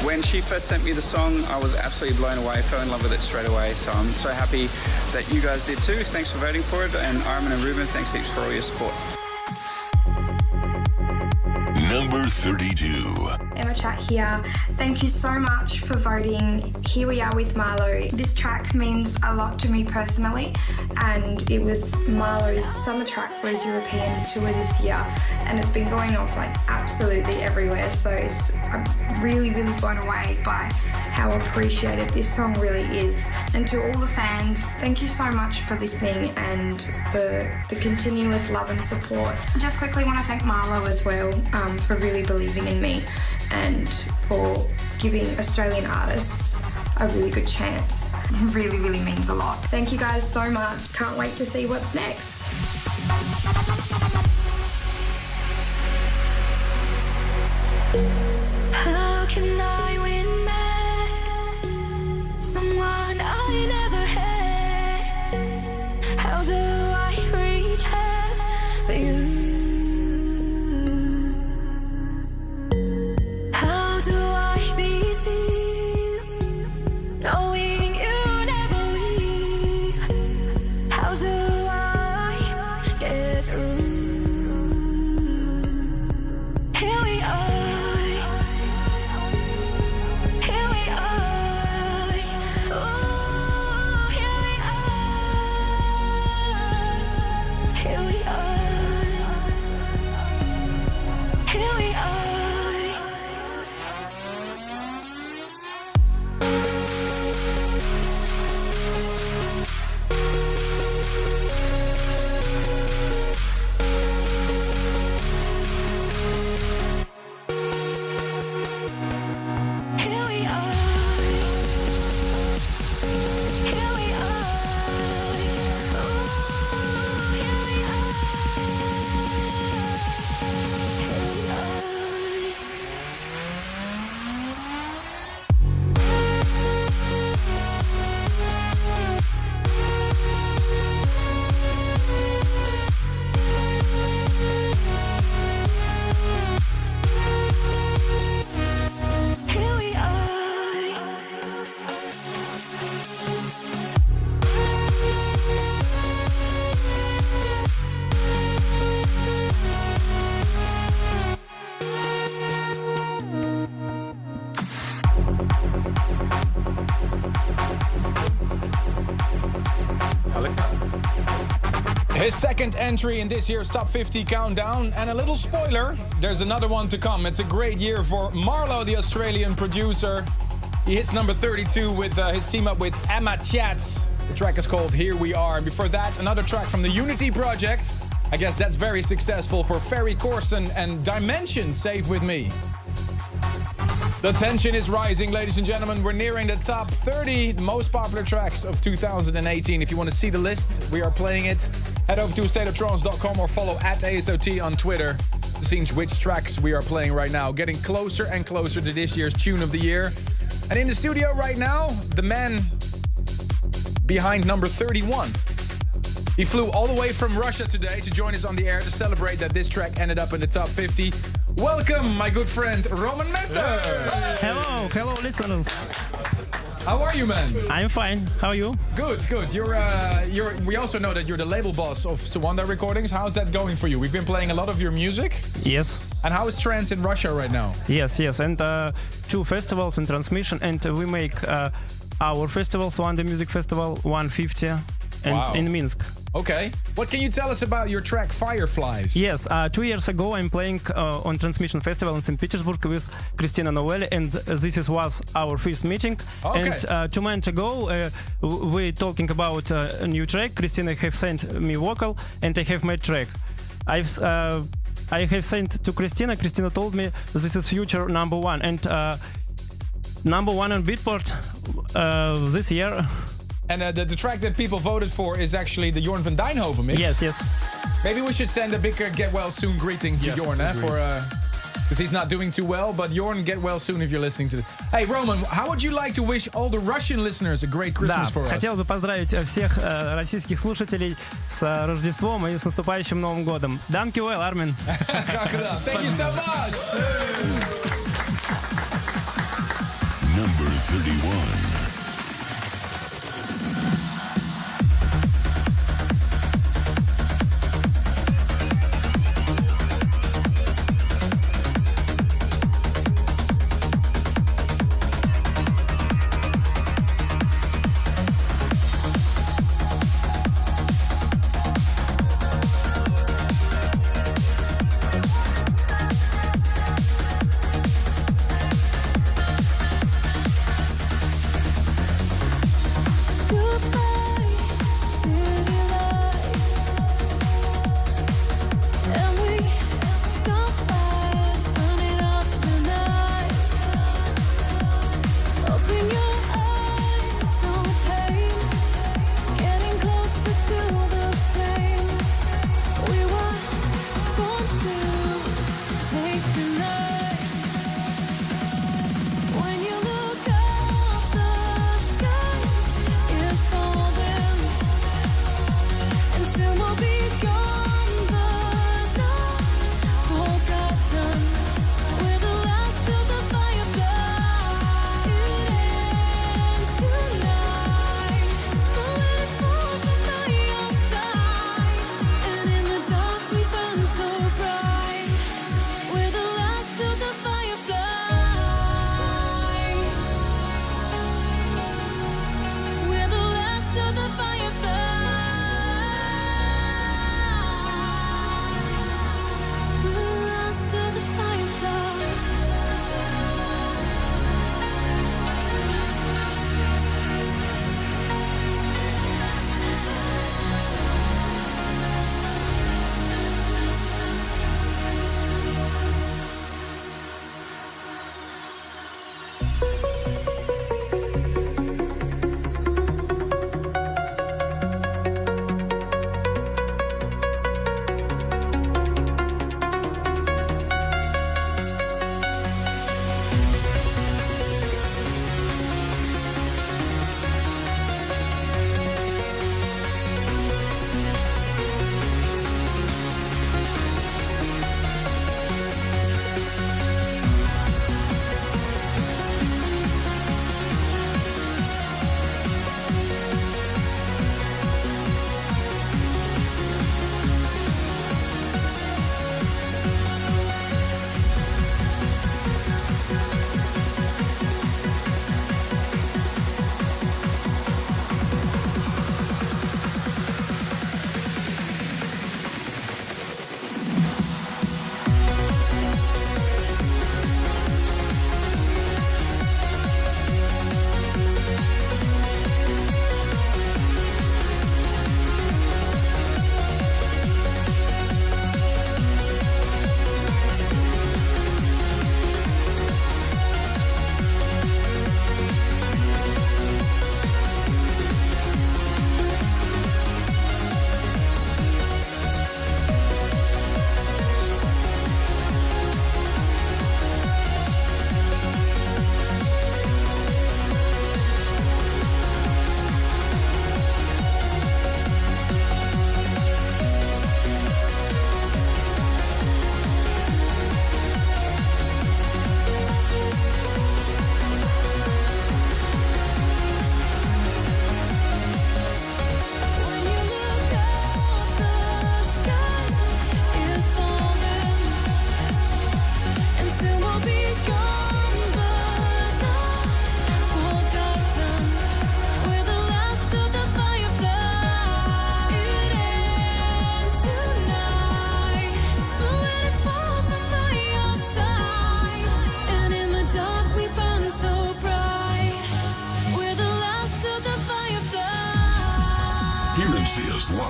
When she first sent me the song, I was absolutely blown away, fell in love with it straight away. So I'm so happy that you guys did too. Thanks for voting for it. And Armin and Ruben, thanks heaps for all your support. Number 32. Emma Chat here. Thank you so much for voting Here We Are with Marlo. This track means a lot to me personally, and it was Marlo's summer track for his European tour this year, and it's been going off like absolutely everywhere. So I'm really, really blown away by how appreciated this song really is. And to all the fans, thank you so much for listening and for the continuous love and support. I just quickly want to thank Marlo as well for really believing in me and for giving Australian artists a really good chance. It really, really means a lot. Thank you guys so much. Can't wait to see what's next. How can I win back someone I never had? How do I reach out for you? How do I be still, knowing you never leave? His second entry in this year's Top 50 Countdown. And a little spoiler, there's another one to come. It's a great year for Marlo, the Australian producer. He hits number 32 with his team up with Emma Chats. The track is called Here We Are. And before that, another track from the Unity project. I guess that's very successful for Ferry Corsten and Dimension, Save With Me. The tension is rising, ladies and gentlemen. We're nearing the top 30 most popular tracks of 2018. If you want to see the list, we are playing it. Head over to stateoftrance.com or follow @ASOT on Twitter to see which tracks we are playing right now. Getting closer and closer to this year's Tune of the Year. And in the studio right now, the man behind number 31. He flew all the way from Russia today to join us on the air to celebrate that this track ended up in the top 50. Welcome, my good friend, Roman Messer. Hello, listeners. How are you, man? I'm fine. How are you? Good. We also know that you're the label boss of Sawanda Recordings. How's that going for you? We've been playing a lot of your music. Yes. And how is trance in Russia right now? Yes. And 2 festivals in transmission, and we make our festivals, Sawanda Music Festival 150, and in Minsk. Okay. What can you tell us about your track Fireflies? Yes, 2 years ago I'm playing on Transmission Festival in St. Petersburg with Christina Novelli, and this was our first meeting. Okay. And 2 months ago we talking about a new track. Christina have sent me vocal, and I have my track. I have sent to Christina. Christina told me this is future number 1, and number 1 on Beatport this year. And the track that people voted for is actually the Jorn van Dijnhoven mix. Yes. Maybe we should send a big get well soon greeting to Jorn, because he's not doing too well. But Jorn, get well soon if you're listening to this. Hey, Roman, how would you like to wish all the Russian listeners a great Christmas for us? Хотел бы поздравить всех российских слушателей с Рождеством и с наступающим Новым годом. Danke well, Armin. Thank you so much. Number 31.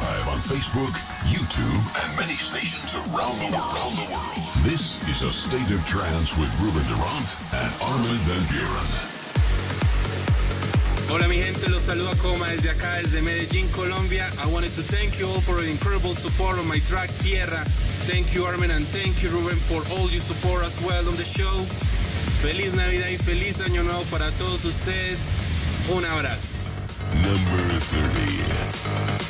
live on Facebook, YouTube, and many stations around the world. This is A State of Trance with Ruben Durant and Armin van Buren. Hola mi gente, los saluda Coma desde acá, desde Medellín, Colombia. I wanted to thank you all for the incredible support on my track Tierra. Thank you Armin and thank you Ruben for all your support as well on the show. Feliz Navidad y feliz Año Nuevo para todos ustedes. Un abrazo. Number 30.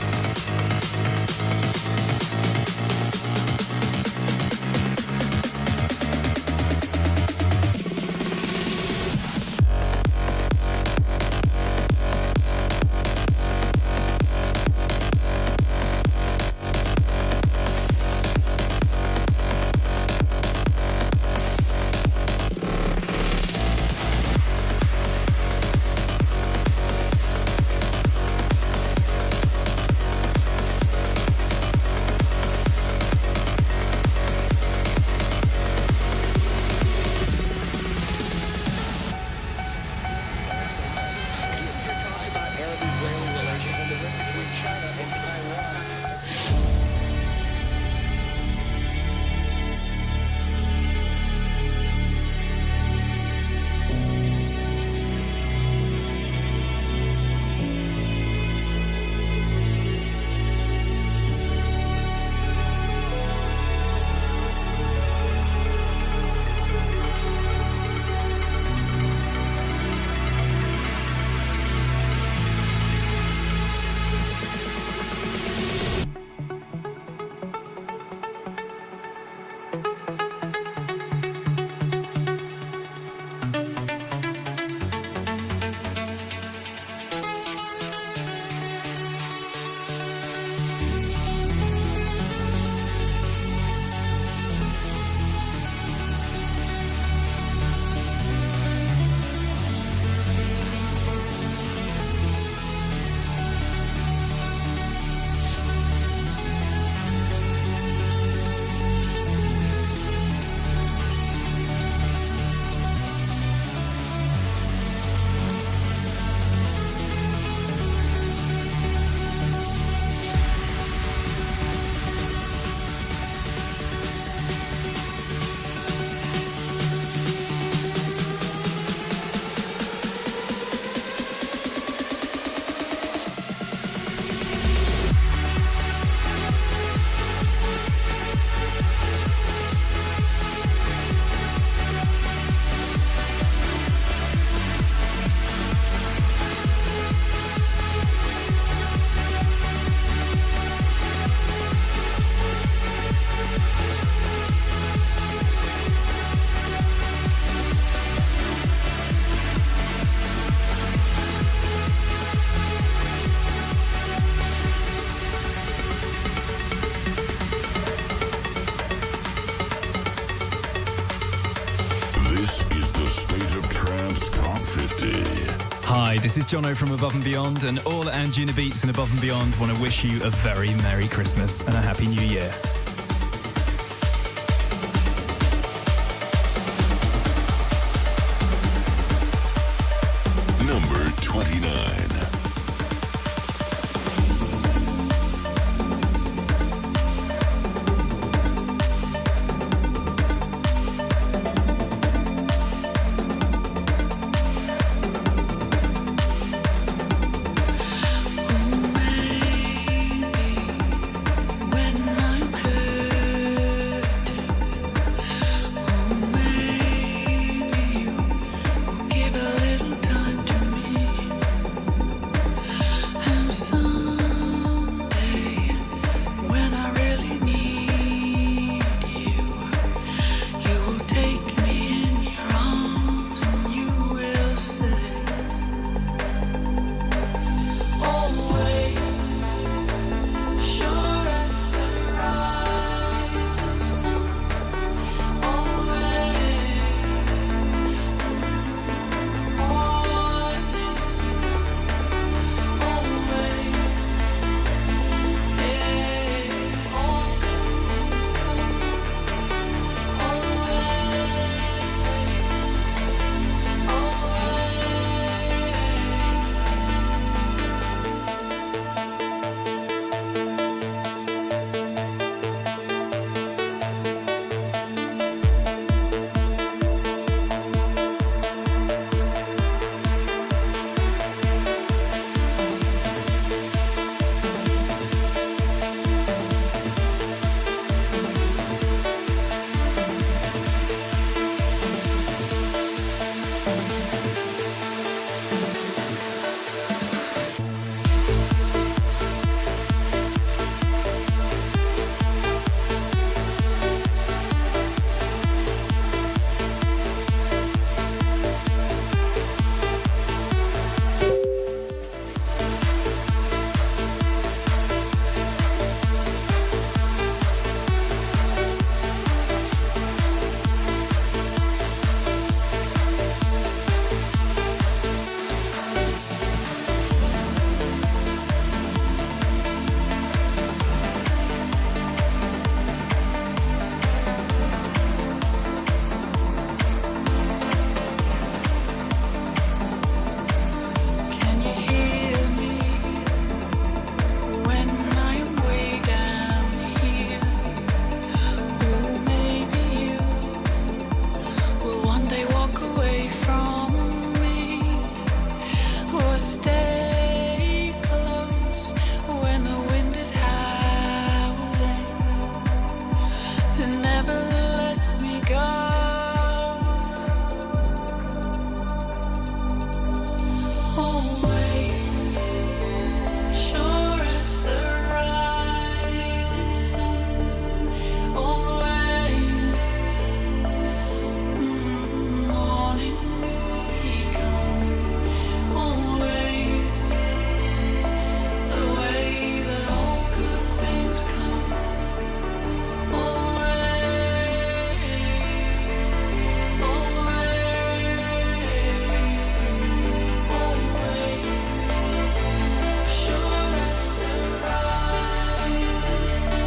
Hi, this is Jono from Above and Beyond, and all at Anjuna Beats and Above and Beyond want to wish you a very Merry Christmas and a Happy New Year. Number 29. Give a little time to me. must stay close when the wind is howling, and never let me go. Always, sure as the rising sun. Always, morning's begun. Always, the way that all good things come. Always, sure as the rising sun.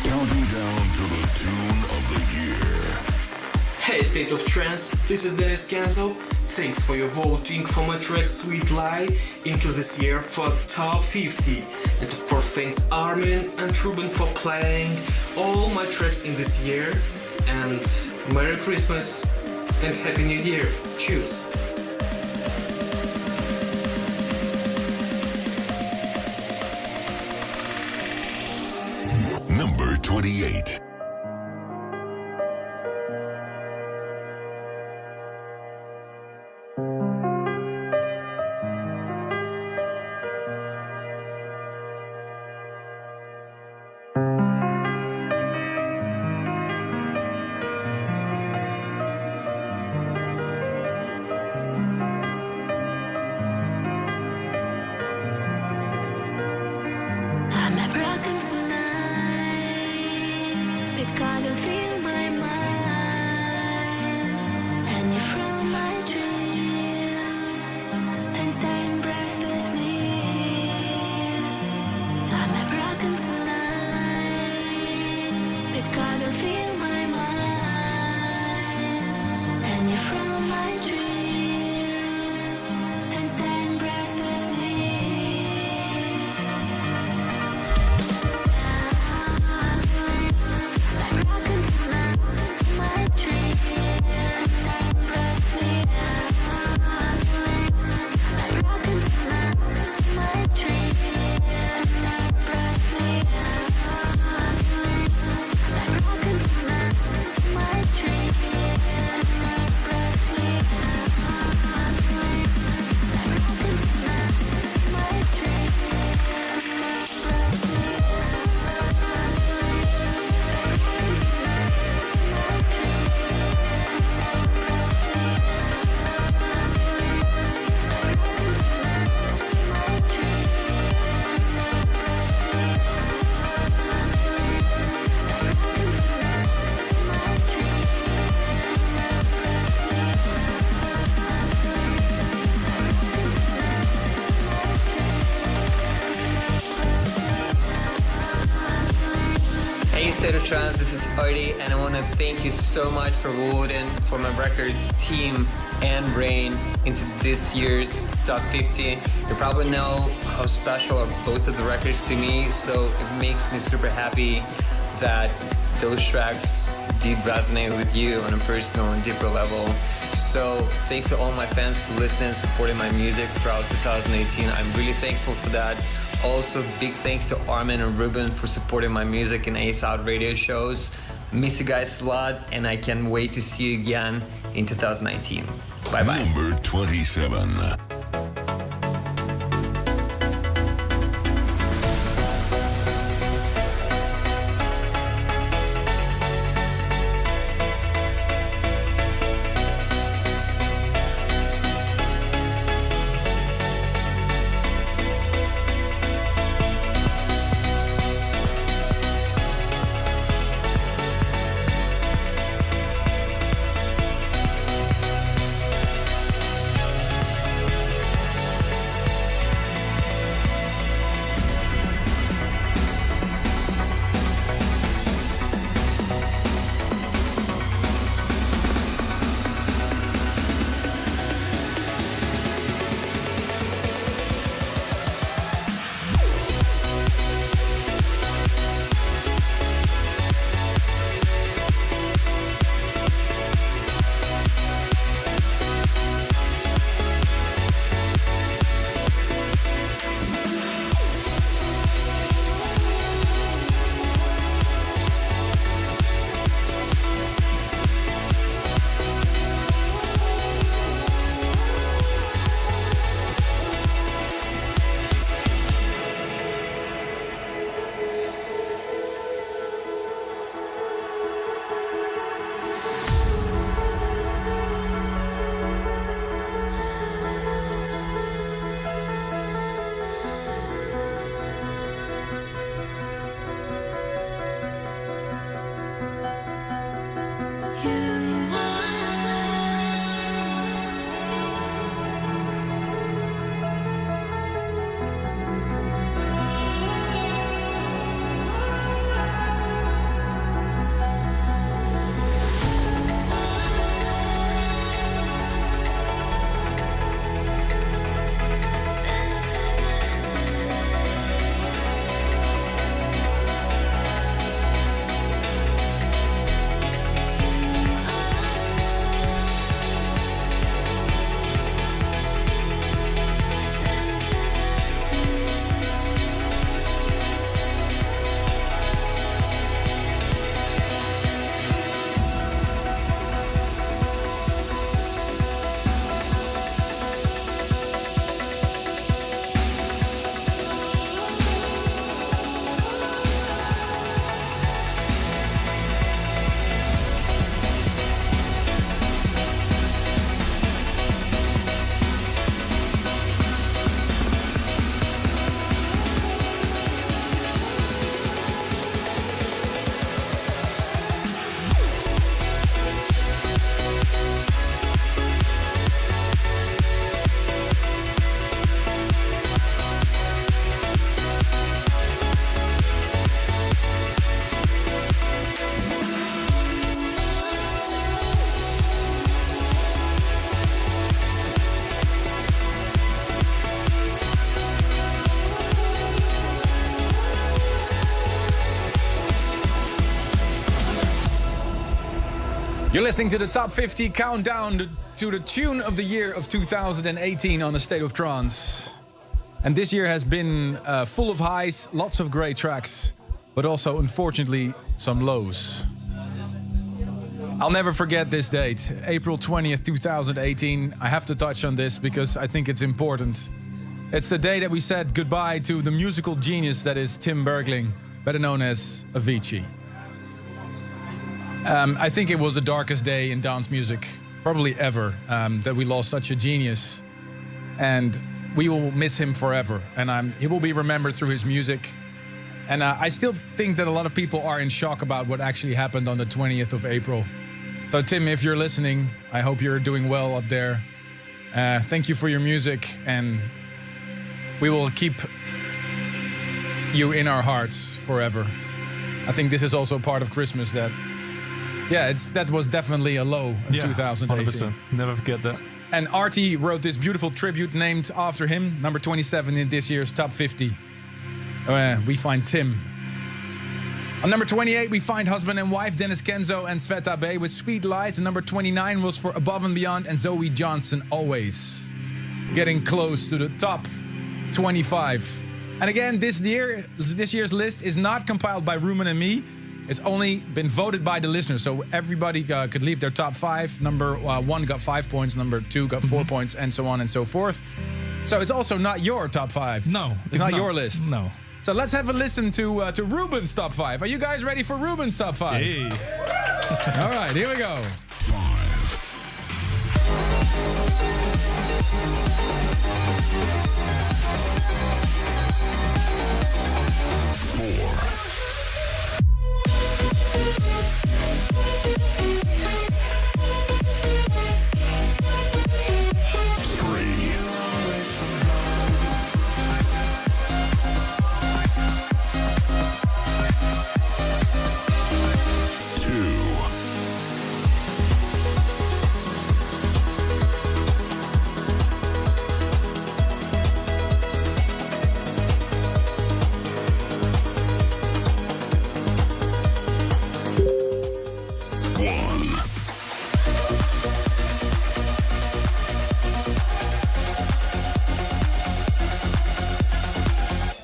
Counting down to the tune of the year. Hey, State of Trance, this is Dennis Kenzo. Thanks for your voting for my track Sweet Lie into this year for Top 50. And of course, thanks Armin and Ruben for playing all my tracks in this year. And Merry Christmas and Happy New Year. Cheers. Number 28. I'm a broken tonight because I feel my mind, and you're from my dream and staying breath with me. I'm a broken tonight because I feel my mind, and you're from my dream and staying breath with me. State of Trance, this is Artie, and I want to thank you so much for voting for my records team and brain into this year's Top 50. You probably know how special are both of the records to me, so it makes me super happy that those tracks did resonate with you on a personal and deeper level. So thanks to all my fans for listening and supporting my music throughout 2018. I'm really thankful for that. Also, big thanks to Armin and Ruben for supporting my music and Ace Out radio shows. Miss you guys a lot, and I can't wait to see you again in 2019. Bye-bye. Number 27. You're listening to the Top 50 Countdown to the tune of the year of 2018 on A State of Trance. And this year has been full of highs, lots of great tracks, but also, unfortunately, some lows. I'll never forget this date, April 20th, 2018. I have to touch on this because I think it's important. It's the day that we said goodbye to the musical genius that is Tim Bergling, better known as Avicii. I think it was the darkest day in dance music, probably ever, that we lost such a genius. And we will miss him forever. And he will be remembered through his music. And I still think that a lot of people are in shock about what actually happened on the 20th of April. So Tim, if you're listening, I hope you're doing well up there. Thank you for your music, and we will keep you in our hearts forever. I think this is also part of Christmas that... Yeah, that was definitely a low in 2018. 100%. Never forget that. And Artie wrote this beautiful tribute named after him, number 27 in this year's Top 50. We find Tim. On number 28, we find husband and wife Dennis Kenzo and Sveta Bay with Sweet Lies. And number 29 was for Above and Beyond and Zoe Johnson, Always. Getting close to the top 25. And again, this year's list is not compiled by Ruben and me. It's only been voted by the listeners. So everybody could leave their top 5. Number 1 got 5 points. Number 2 got 4 points, and so on and so forth. So it's also not your top 5. No, it's not your list. No. So let's have a listen to Ruben's top 5. Are you guys ready for Ruben's top 5? Hey. All right, here we go. 1.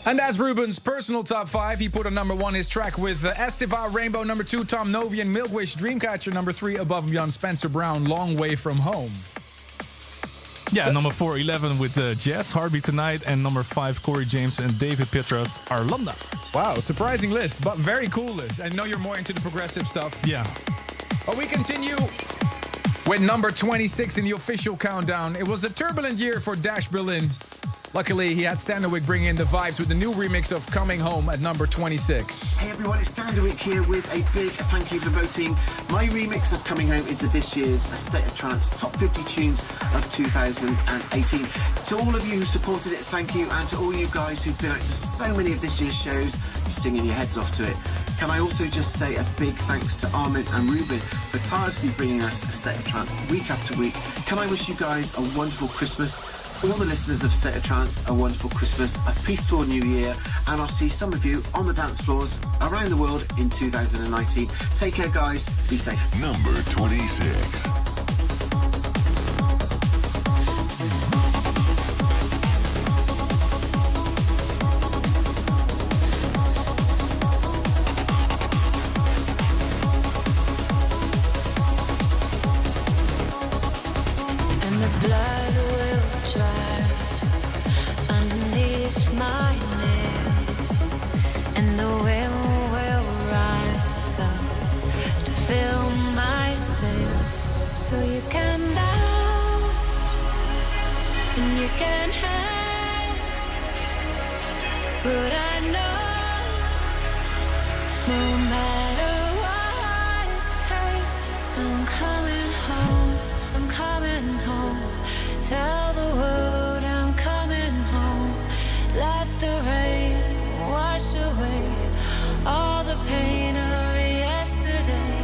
And as Ruben's personal top 5, he put on number 1 his track with Estiva, Rainbow. Number 2, Tom Novian, Milkwish, Dreamcatcher. Number 3, Above and Beyond, Spencer Brown, Long Way From Home. Yeah, number 4, 11 with Jess, Heartbeat Tonight. And number 5, Corey James and David Petras, Arlanda. Wow, surprising list, but very cool list. I know you're more into the progressive stuff. Yeah. But we continue with number 26 in the official countdown. It was a turbulent year for Dash Berlin. Luckily, he had Standerwick bring in the vibes with the new remix of Coming Home at number 26. Hey everyone, it's Standerwick here with a big thank you for voting my remix of Coming Home into this year's State of Trance Top 50 Tunes of 2018. To all of you who supported it, thank you, and to all you guys who've been out to so many of this year's shows, singing your heads off to it. Can I also just say a big thanks to Armin and Ruben for tirelessly bringing us a State of Trance week after week. Can I wish you guys a wonderful Christmas? All the listeners of State of Trance, a wonderful Christmas, a peaceful New Year, and I'll see some of you on the dance floors around the world in 2019. Take care, guys. Be safe. Number 26. Underneath my knees, and the wind will rise up to fill my sails. So you can down and you can hide, but I know no matter what it takes, I'm coming home. I'm coming home. Tell the world I'm coming home. Let the rain wash away all the pain of yesterday.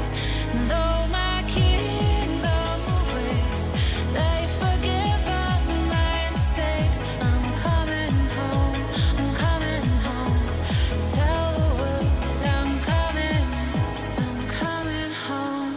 And though my kingdom awaits, they forgive all my mistakes. I'm coming home. I'm coming home. Tell the world I'm coming home.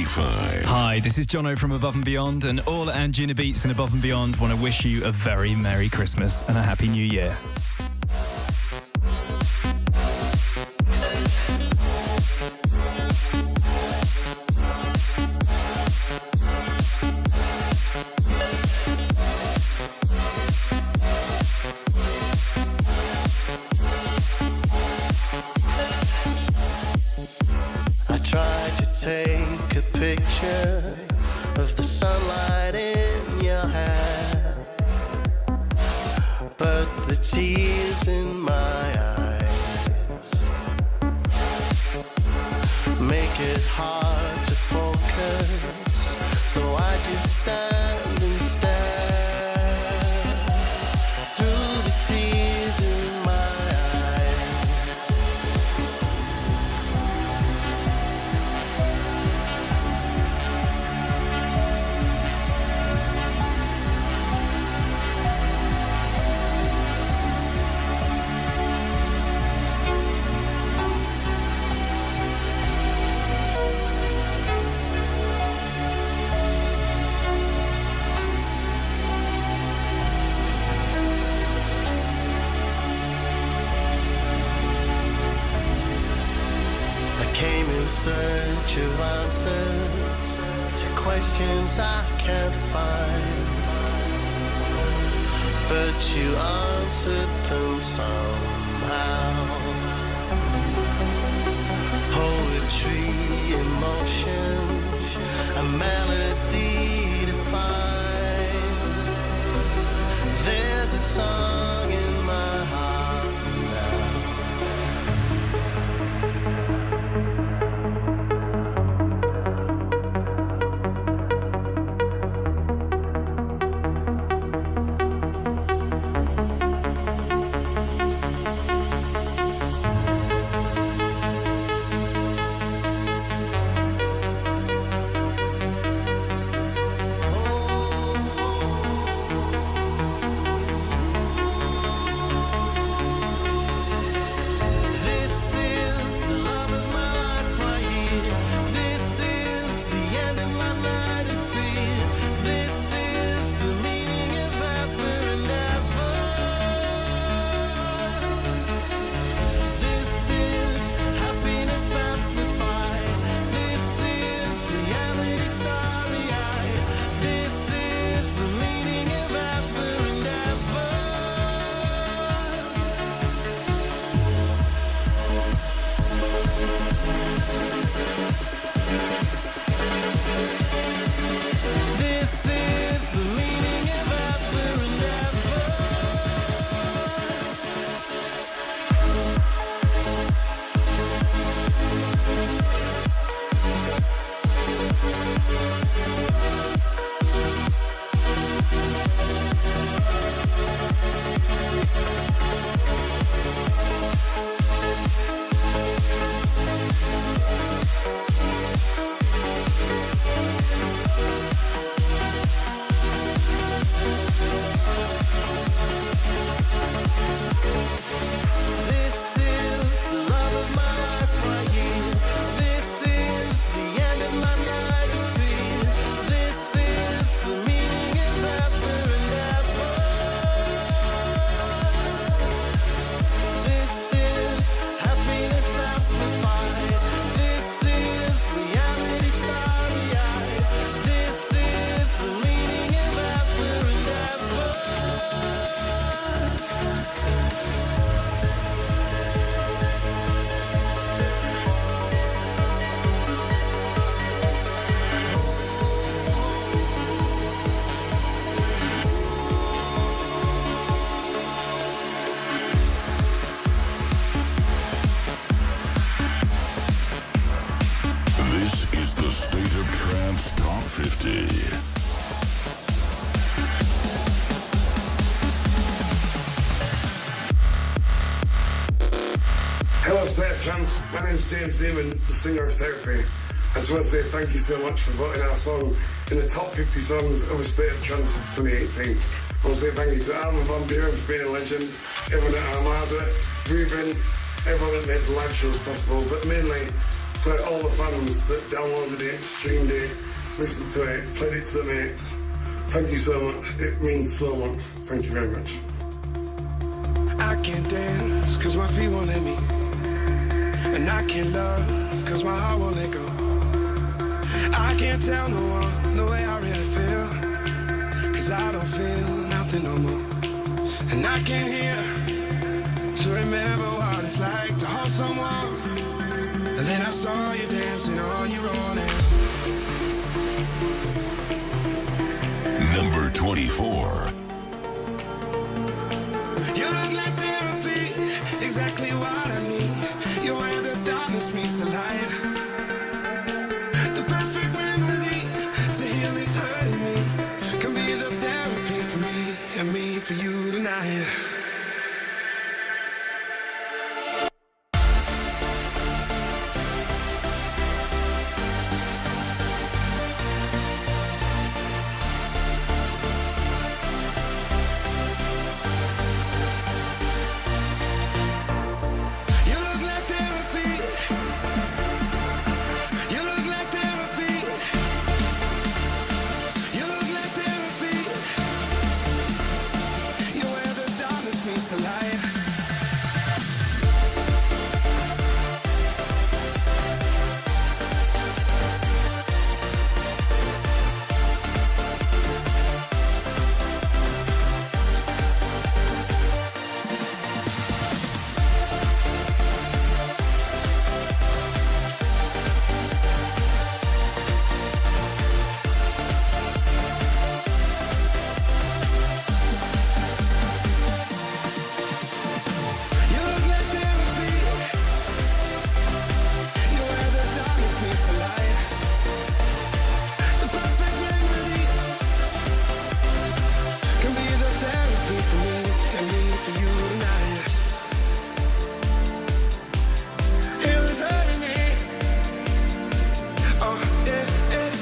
25. Hi, this is Jono from Above and Beyond, and all at Anjuna Beats and Above and Beyond want to wish you a very Merry Christmas and a Happy New Year. I tried to take a picture of the sunlight in your hair, but the tears in my eyes make it hard to focus, so I just stand and stare through the tears in my eyes. Came in search of answers to questions I can't find, but you answered them somehow. Poetry, emotion, a melody to find. There's a song in my heart now. This is the meaning of ever and This is the love of my life right here. This is the end of my night of fear. This is the meaning of ever and ever. This is happiness amplified. This is reality starry-eyed. This is the meaning of ever and ever. This is the State of Trance Top 50. Hello, State of Trance. My name's James Zeman, the singer of Therapy. I just want to say thank you so much for voting our song in the top 50 songs of a State of Trance of 2018. I want to say thank you to Armin van Buuren for being a legend, everyone at Armada, Ruben, everyone that made the live shows possible, but mainly to all the fans that downloaded it, streamed it, listened to it, played it to the mates. Thank you so much. It means so much. Thank you very much. I can't dance cause my feet won't let me. And I can't love cause my heart won't let go. I can't tell no one the way I really feel, cause I don't feel nothing no more. And I came here to remember what it's like to hold someone. And then I saw you dancing on your own. Number 24. You look like therapy, exactly what I need. You're where the darkness meets the light. The perfect remedy to heal is hurting me. Can be the therapy for me and me for you tonight. You look like therapy. You look like therapy. You look like therapy. You're where the darkness meets the light. You look like therapy. You're where the darkness meets the light. The perfect remedy can be the therapy for me and me for you tonight. It was hurting me. Oh, yeah, yeah.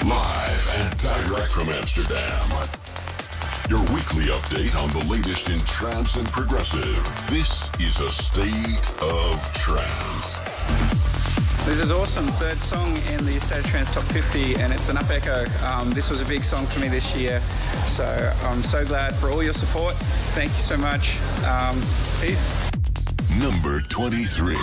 Live and direct from Amsterdam. Your weekly update on the latest in trance and progressive. This is a state of trance. This is awesome. Third song in the State of Trance Top 50, and it's an up echo. This was a big song for me this year, so I'm so glad for all your support. Thank you so much. Peace. Number 23.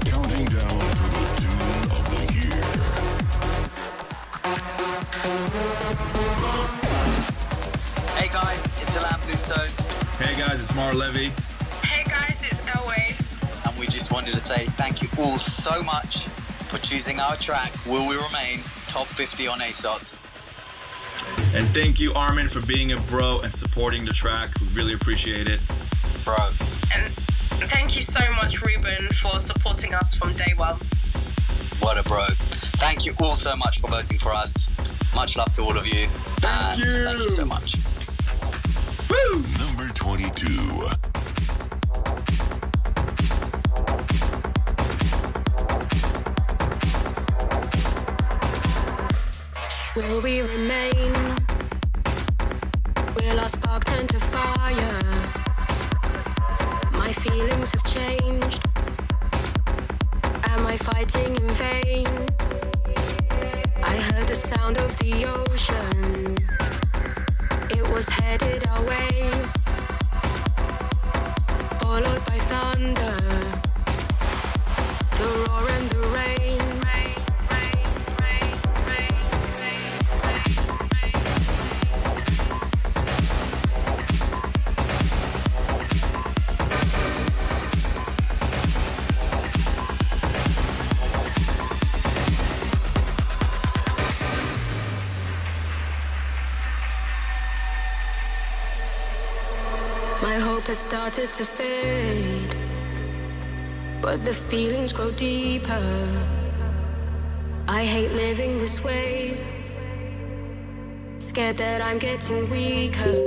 Counting down to the tune of the year. Hey guys, it's Alan Bluestone. Hey guys, it's Mara Levy. Hey guys, it's L Waves. And we just wanted to say thank you all so much for choosing our track, Will We Remain, top 50 on ASOT. And thank you, Armin, for being a bro and supporting the track. We really appreciate it. Bro. And thank you so much, Ruben, for supporting us from day one. What a bro. Thank you all so much for voting for us. Much love to all of you. Thank you so much. Woo! Number 22. Will we remain? Will our spark turn to fire? My feelings have changed. Am I fighting in vain? I heard the sound of the ocean. It was headed our way, followed by thunder, the roar and the rain. My hope has started to fade, but the feelings grow deeper. I hate living this way, scared that I'm getting weaker.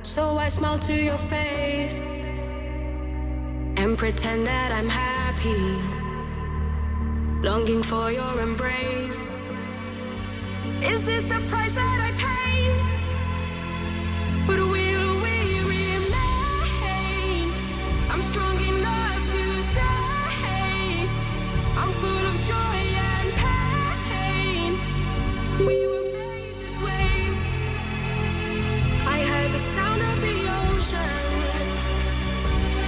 So I smile to your face and pretend that I'm happy, longing for your embrace. Is this the price that I pay? But will we remain? I'm strong enough to stay. I'm full of joy and pain. We were made this way. I heard the sound of the ocean.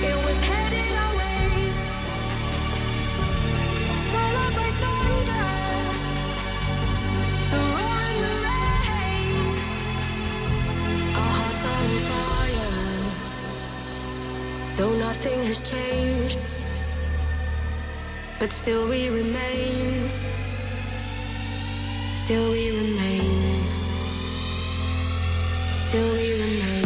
It was headed our way, followed by thunder, the roar and the rain. Our hearts are on fire, though nothing has changed, but still we remain. Still we remain. Still we remain.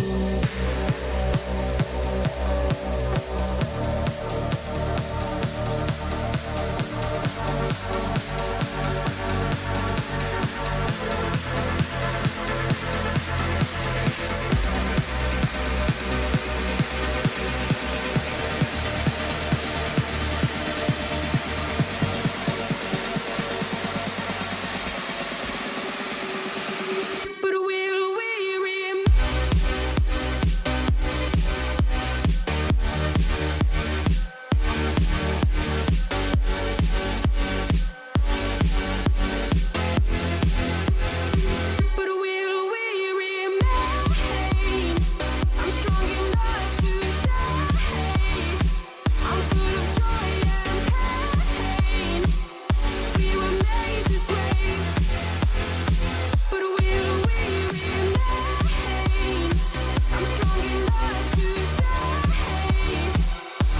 But will we remain? But will we remain? I'm strong enough to stay. I'm full of joy and pain. We were made this way. But will we remain? I'm strong enough to stay.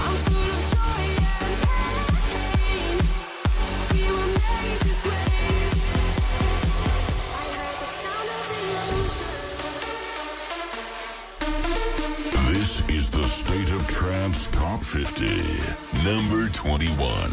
I'm full of joy and pain. We were made this way. This is the State of Trance Top 50, number 21.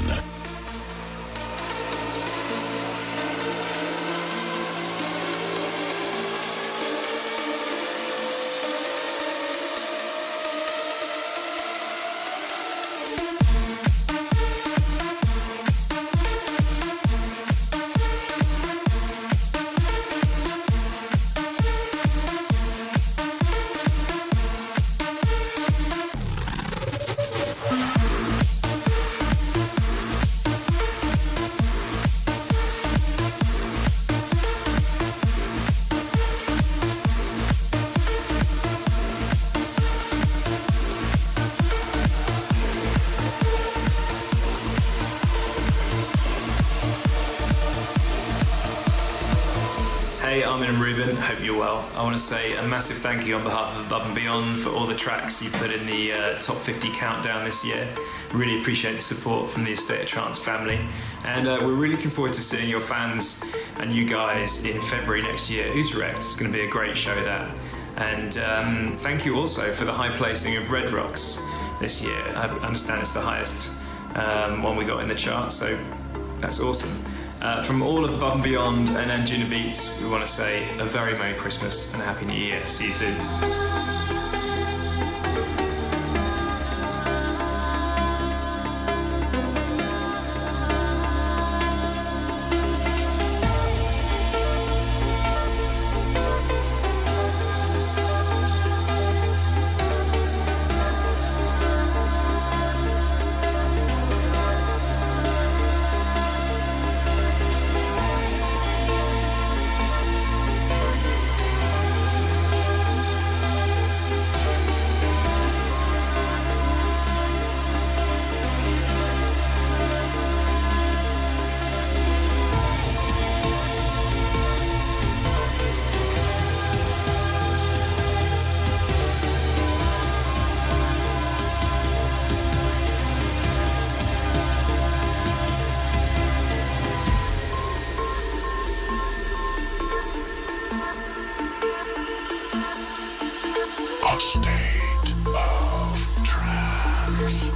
Hey, Armin and Ruben, hope you're well. I want to say a massive thank you on behalf of Above and Beyond for all the tracks you put in the top 50 countdown this year. Really appreciate the support from the Estate of Trance family. And we're really looking forward to seeing your fans and you guys in February next year. Utrecht, it's going to be a great show there. And thank you also for the high placing of Red Rocks this year. I understand it's the highest one we got in the chart, so that's awesome. From all of Above and Beyond and Anjuna Beats, we want to say a very Merry Christmas and a Happy New Year. See you soon. A state of trance.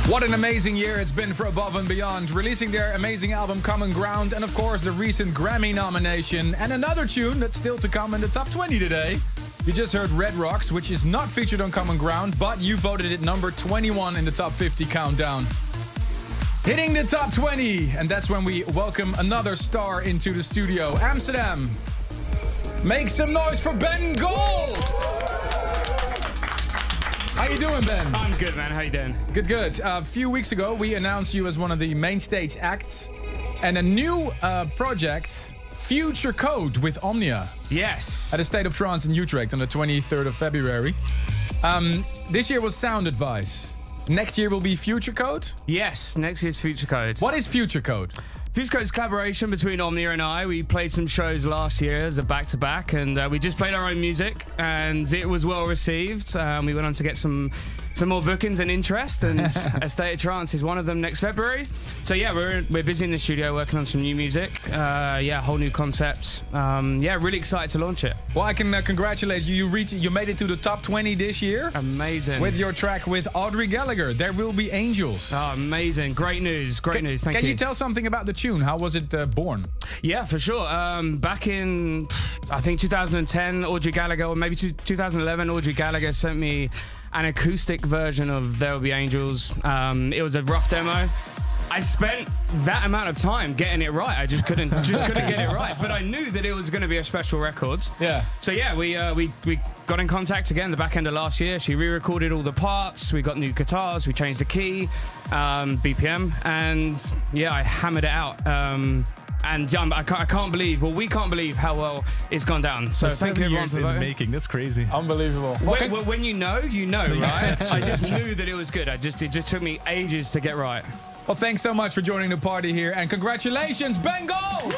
What an amazing year it's been for Above and Beyond, releasing their amazing album Common Ground, and of course the recent Grammy nomination, and another tune that's still to come in the top 20 today. You just heard Red Rocks, which is not featured on Common Ground, but you voted it number 21 in the top 50 countdown. Hitting the top 20, and that's when we welcome another star into the studio. Amsterdam, make some noise for Ben Gold! How you doing, Ben? I'm good, man. How you doing? Good, good. A few weeks ago, we announced you as one of the main stage acts, and a new project, Future Code with Omnia. Yes. At the State of Trance in Utrecht on the 23rd of February. This year was Sound Advice. Next year will be Future Code? Yes, next year's Future Code. What is Future Code? Future Code's collaboration between Omnia and I. We played some shows last year as a back-to-back, and we just played our own music, and it was well received. We went on to get some more bookings and interest, and A State of Trance is one of them next February. So yeah, we're busy in the studio working on some new music. Whole new concepts. Really excited to launch it. Well, I can congratulate you. You made it to the top 20 this year. Amazing. With your track with Audrey Gallagher, There Will Be Angels. Oh, amazing. Great news. Great news. Thank you. Can you tell something about the tune? How was it born? Yeah, for sure. Back in, I think 2010, Audrey Gallagher, or maybe 2011, Audrey Gallagher sent me an acoustic version of There Will Be Angels. It was a rough demo. I spent that amount of time getting it right. I just couldn't get it right. But I knew that it was going to be a special record. Yeah. So yeah, we got in contact again the back end of last year. She re-recorded all the parts. We got new guitars. We changed the key, BPM, and yeah, I hammered it out. And I can't believe, well, we can't believe how well it's gone down. So thank you everyone for voting. Making. That's crazy. Unbelievable. When you know, right? I just knew that it was good. It just took me ages to get right. Well, thanks so much for joining the party here, and congratulations, Bengals!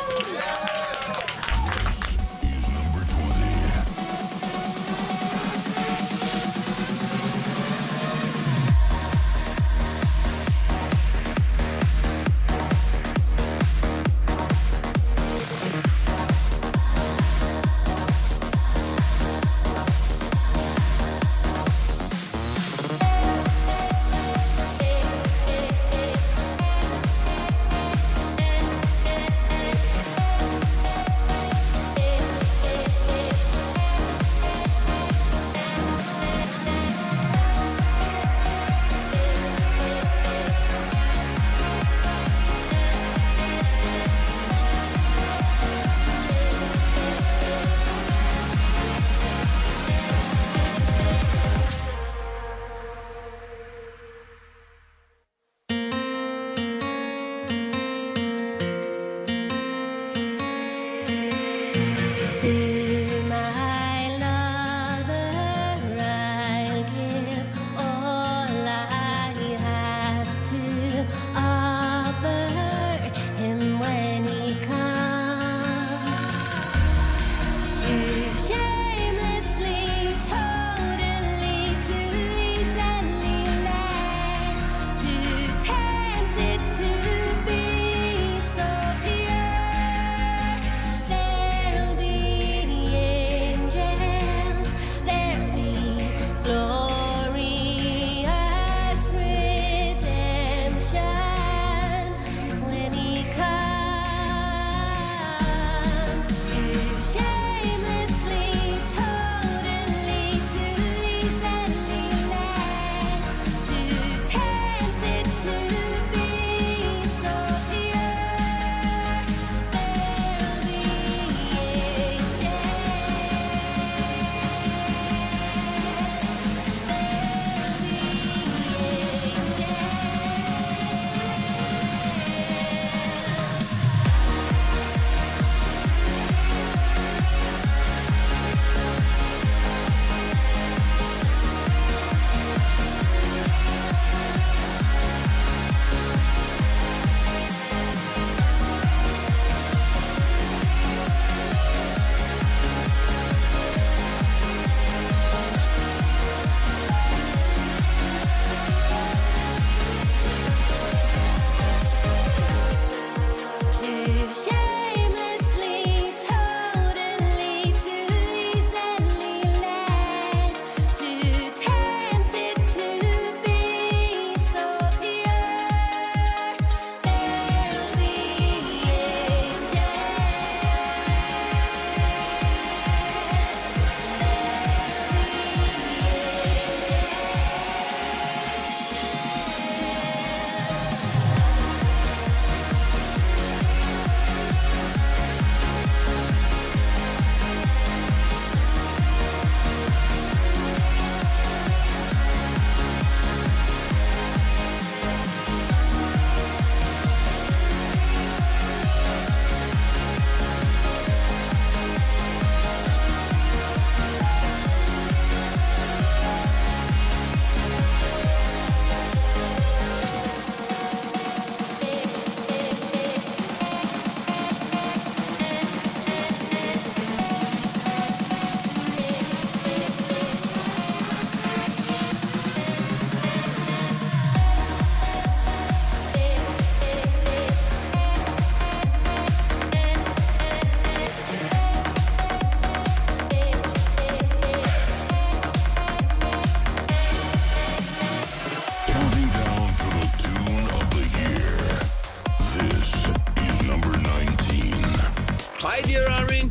To my lover, I'll give all I have to offer him when he comes. To shamelessly, totally, too easily led, too tempted to be so pure. There'll be angels, there'll be glorious redemption when he comes. To shamelessly, totally, too easily led, too tempted to be so pure. There'll be Too shamelessly, totally, too easily led, too tempted to be so pure. There'll be Counting down to the tune of the year. This is number 19. Hi dear Armin,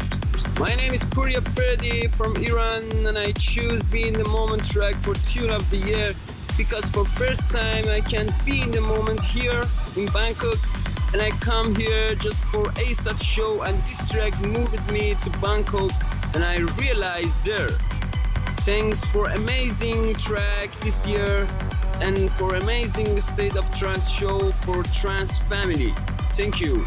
my name is Purya Ferdi from Iran and I choose Be in the Moment track for Tune of the Year because for first time I can be in the moment here in Bangkok and I come here just for ASAT show and this track moved me to Bangkok and I realized there. Thanks for amazing track this year and for amazing State of Trance show for trance family. Thank you.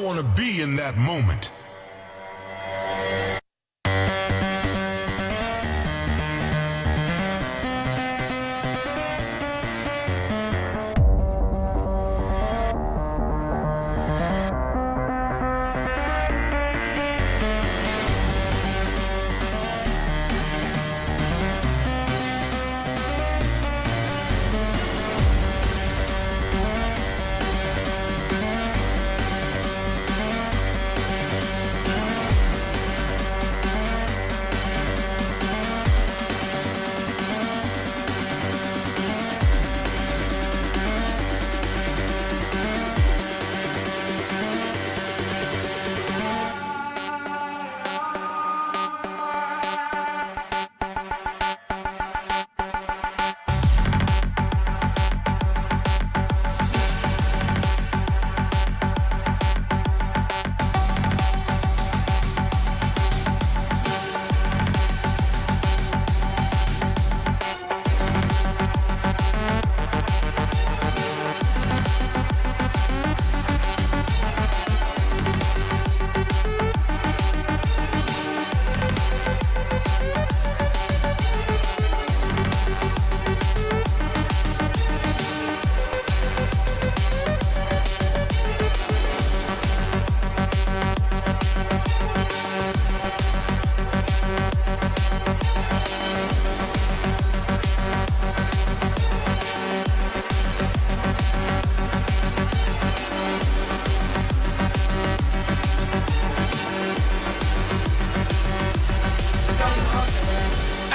want to be in that moment.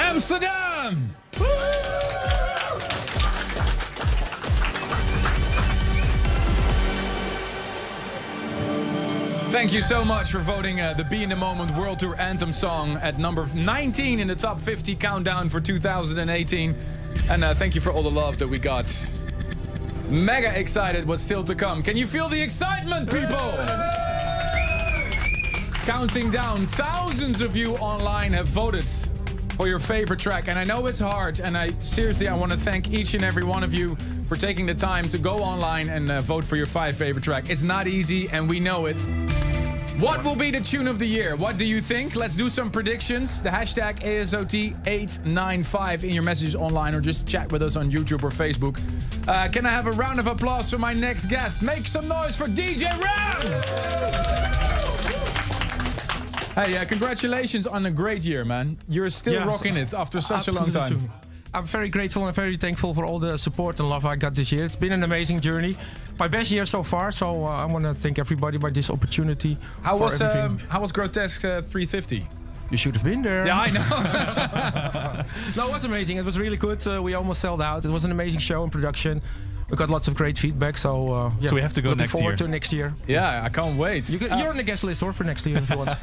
Amsterdam! Thank you so much for voting the Be in the Moment World Tour Anthem song at number 19 in the top 50 countdown for 2018. And thank you for all the love that we got. Mega excited what's still to come. Can you feel the excitement, people? Counting down, thousands of you online have voted for your favorite track. And I know it's hard, and I want to thank each and every one of you for taking the time to go online and vote for your 5 favorite track. It's not easy, and we know it. What will be the tune of the year? What do you think? Let's do some predictions. The hashtag ASOT895 in your messages online, or just chat with us on YouTube or Facebook. Can I have a round of applause for my next guest? Make some noise for DJ Ram! Hey, congratulations on a great year, man. You're still rocking it after such a long time. I'm very grateful and very thankful for all the support and love I got this year. It's been an amazing journey. My best year so far, so I want to thank everybody by this opportunity. How was Grotesque 350? You should have been there. Yeah, I know. No, it was amazing. It was really good. We almost sold out. It was an amazing show and production. We got lots of great feedback, so so we have to go next year. Looking forward to next year. Yeah, I can't wait. You're on the guest list for next year if you want.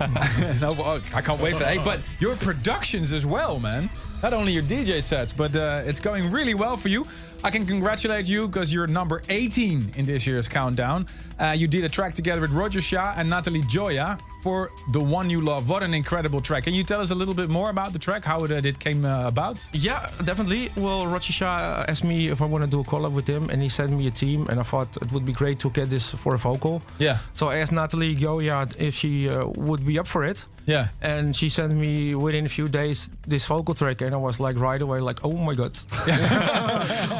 No, I can't wait for that. Hey, but your productions as well, man. Not only your DJ sets, but it's going really well for you. I can congratulate you because you're number 18 in this year's countdown. You did a track together with Roger Shah and Natalie Gioia for The One You Love. What an incredible track. Can you tell us a little bit more about the track, how it came about? Yeah, definitely. Well, Roger Shah asked me if I want to do a collab with him, and he sent me a team, and I thought it would be great to get this for a vocal. Yeah. So I asked Natalie Gioia if she would be up for it. Yeah. And she sent me within a few days this vocal track, and I was like right away like, oh my god,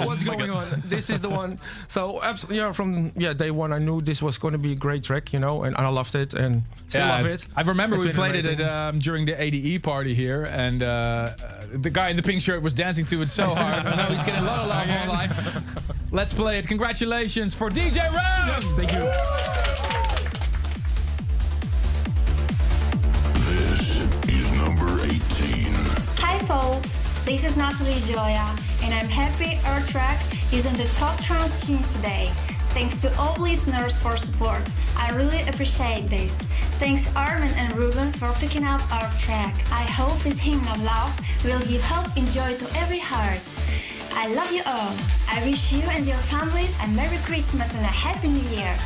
what's going on? This is the one. So from day one I knew this was going to be a great track, and I loved it and still love it. I remember we played amazing. it during the ADE party here, and the guy in the pink shirt was dancing to it so hard. I know he's getting a lot of love online. Let's play it. Congratulations for DJ Ram! Yes, thank you. Is number 18. Hi folks, this is Natalie Gioia, and I'm happy our track is in the top trance tunes today. Thanks to all listeners for support. I really appreciate this. Thanks Armin and Ruben for picking up our track. I hope this hymn of love will give hope and joy to every heart. I love you all. I wish you and your families a Merry Christmas and a Happy New Year.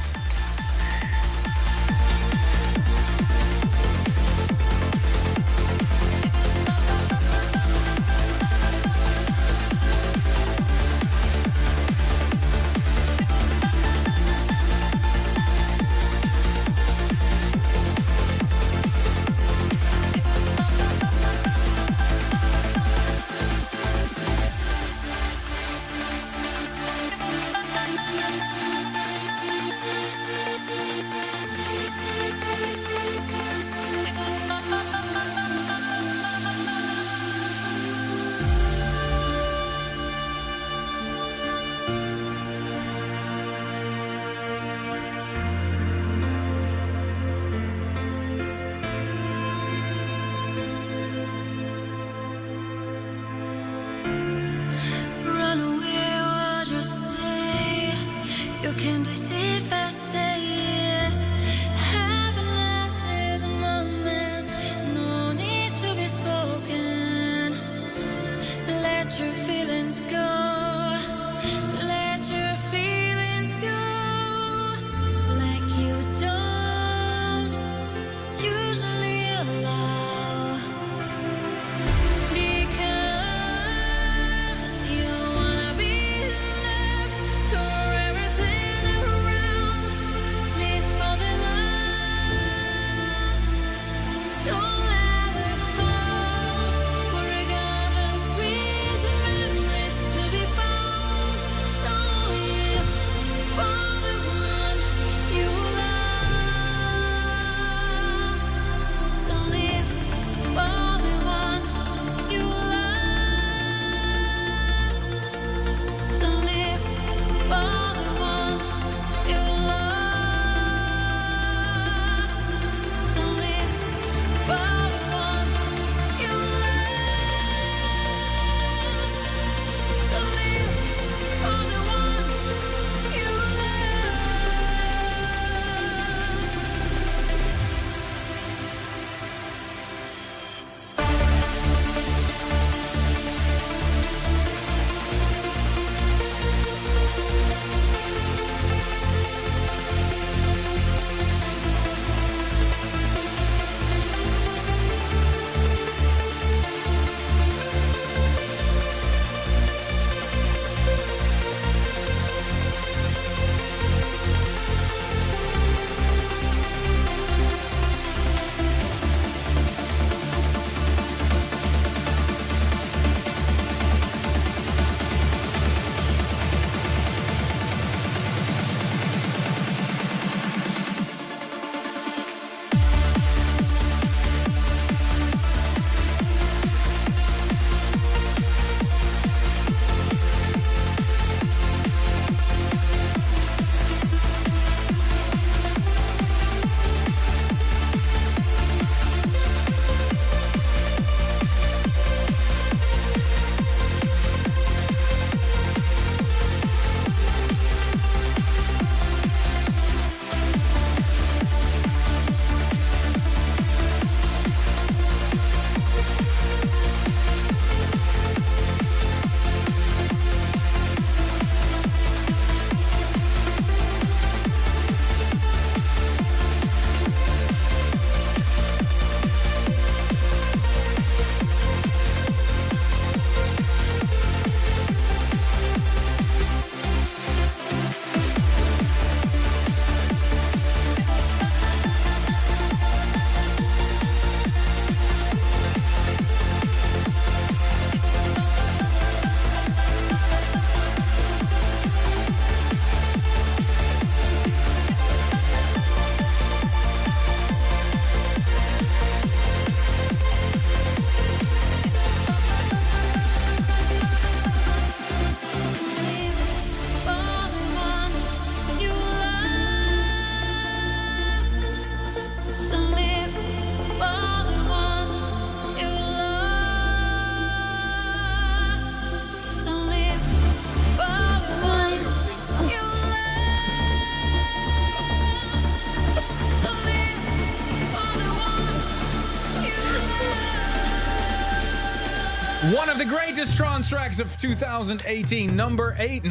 One of the greatest trance tracks of 2018. Number 18 in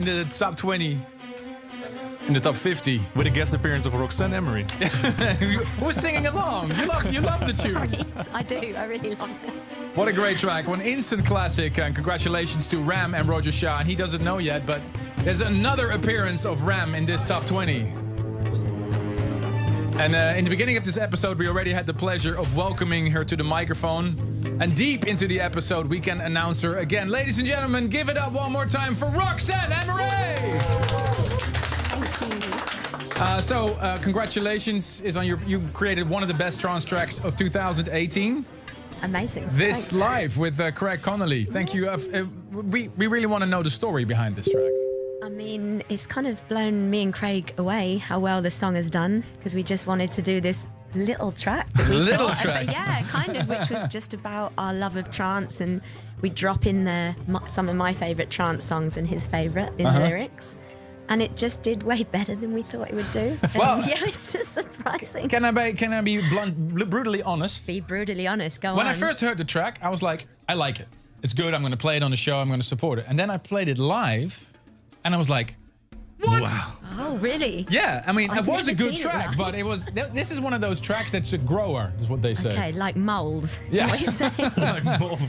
the top 20. In the top 50. With a guest appearance of Roxanne Emery. Who's singing along? You love the tune. I do. I really love it. What a great track. One instant classic. And congratulations to Ram and Roger Shah. And he doesn't know yet, but there's another appearance of Ram in this top 20. And in the beginning of this episode, we already had the pleasure of welcoming her to the microphone. And deep into the episode, we can announce her again. Ladies and gentlemen, give it up one more time for Roxanne Emery! Congratulations is on you created one of the best trance tracks of 2018. Amazing. This Thanks. live with Craig Connolly. Thank you. We really want to know the story behind this track. I mean, it's kind of blown me and Craig away how well the song has done, because we just wanted to do this little track. Little track. Yeah, kind of, which was just about our love of trance, and we drop in there some of my favourite trance songs and his favourite in the lyrics. And it just did way better than we thought it would do. Well, yeah, it's just surprising. Can I be brutally honest? Be brutally honest. Go on. When I first heard the track, I was like, I like it. It's good. I'm going to play it on the show. I'm going to support it. And then I played it live, and I was like, what? Wow. Oh, really? Yeah, I mean, I've it was a never good seen it track, live. but it was. This is one of those tracks that's a grower, is what they say. Okay, like mould. Yeah. What you're saying.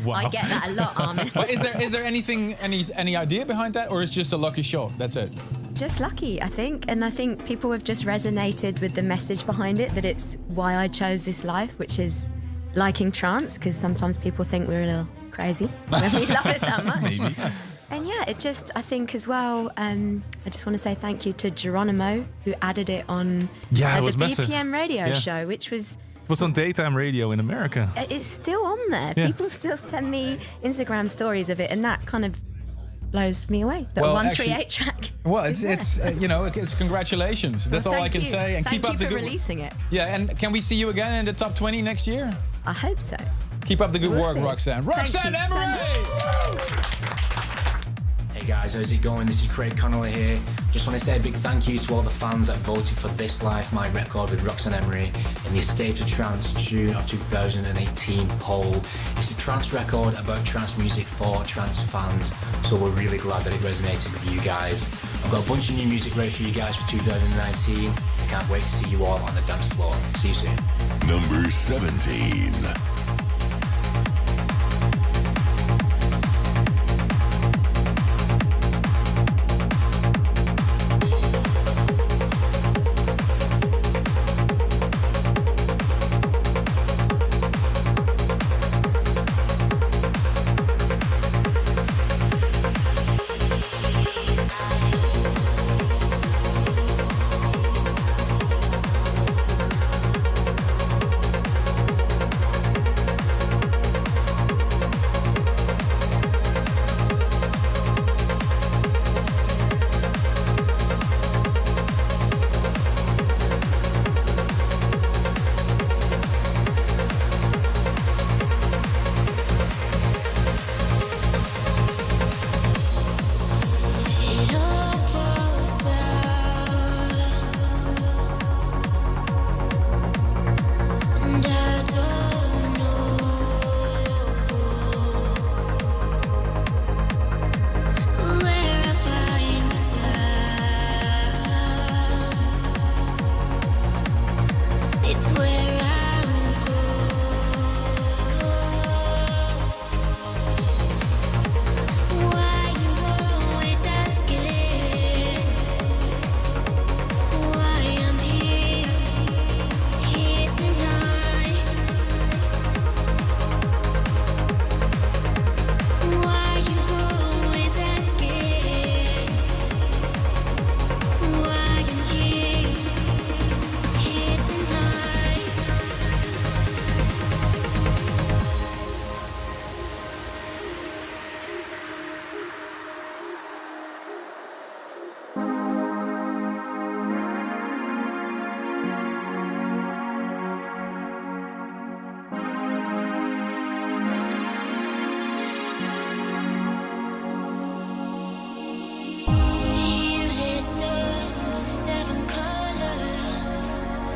Wow. I get that a lot, Armin. But is there any idea behind that, or is it just a lucky shot? That's it. Just lucky, I think. And I think people have just resonated with the message behind it, that it's why I chose this life, which is liking trance, because sometimes people think we're a little crazy when we love it that much. Maybe. And yeah, it just, I think as well, I just want to say thank you to Geronimo, who added it on Yeah, it the was massive. BPM radio Yeah. show, which was... It was on daytime radio in America. It's still on there. Yeah. People still send me Instagram stories of it, and that kind of blows me away. That Well, 138 track. Well, is it's there. it's congratulations. That's Well, all I thank can you. say. And Thank keep you up the for good. releasing it. Yeah, and can we see you again in the top 20 next year? I hope so. Keep up the good We'll work, see. Roxanne. Thank Roxanne you so Emery! Hey guys, how's it going? This is Craig Connolly here. Just want to say a big thank you to all the fans that voted for This Life, my record with Roxanne Emery, in the State of Trance June of 2018 poll. It's a trance record about trance music for trance fans, so we're really glad that it resonated with you guys. I've got a bunch of new music ready for you guys for 2019. I can't wait to see you all on the dance floor. See you soon. Number 17.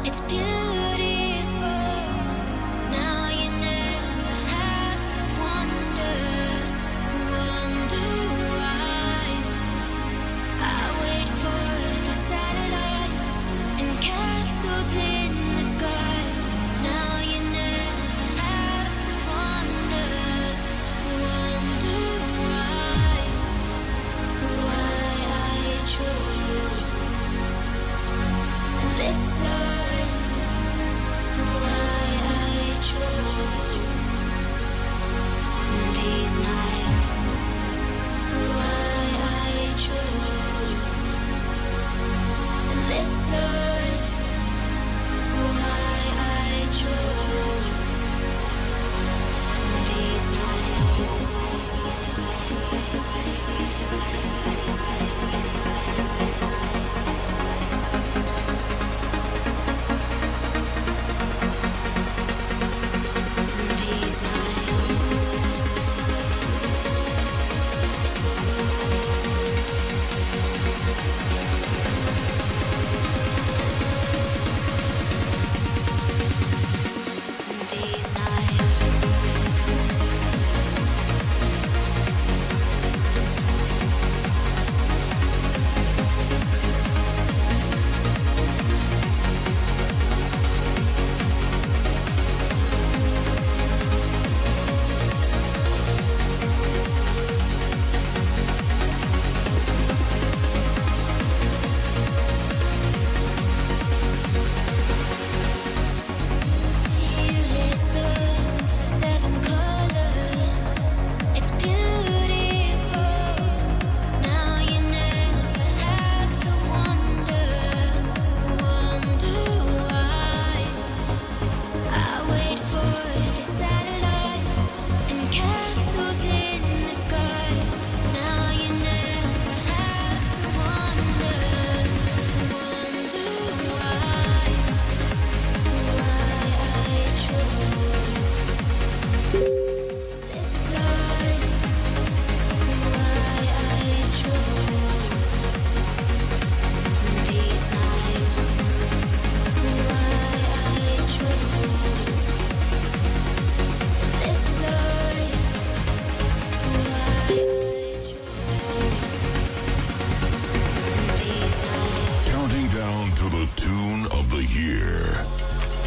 It's beautiful. Now you never have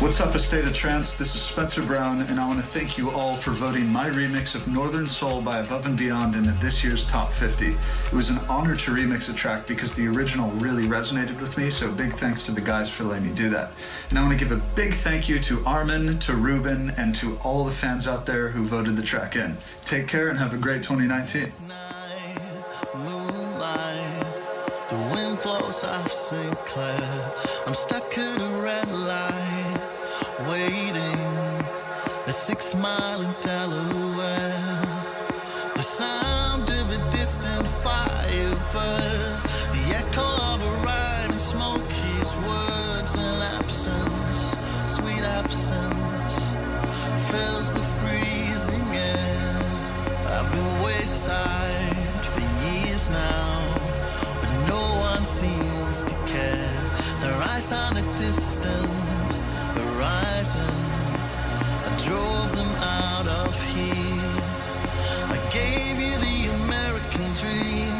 What's up, A State of Trance? This is Spencer Brown, and I want to thank you all for voting my remix of Northern Soul by Above and Beyond into this year's Top 50. It was an honor to remix a track because the original really resonated with me, so big thanks to the guys for letting me do that. And I want to give a big thank you to Armin, to Ruben, and to all the fans out there who voted the track in. Take care and have a great 2019. The wind blows off St. Clair. I'm stuck in a red light, waiting a 6 Mile in Delaware. The sound of a distant firebird, the echo of a ride in Smokey's words, and absence, sweet absence, fills the freezing air. I've been wayside for years now, no one seems to care. Their eyes on a distant horizon. I drove them out of here. I gave you the American dream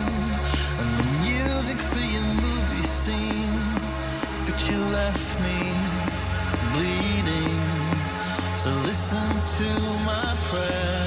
and the music for your movie scene, but you left me bleeding. So listen to my prayer.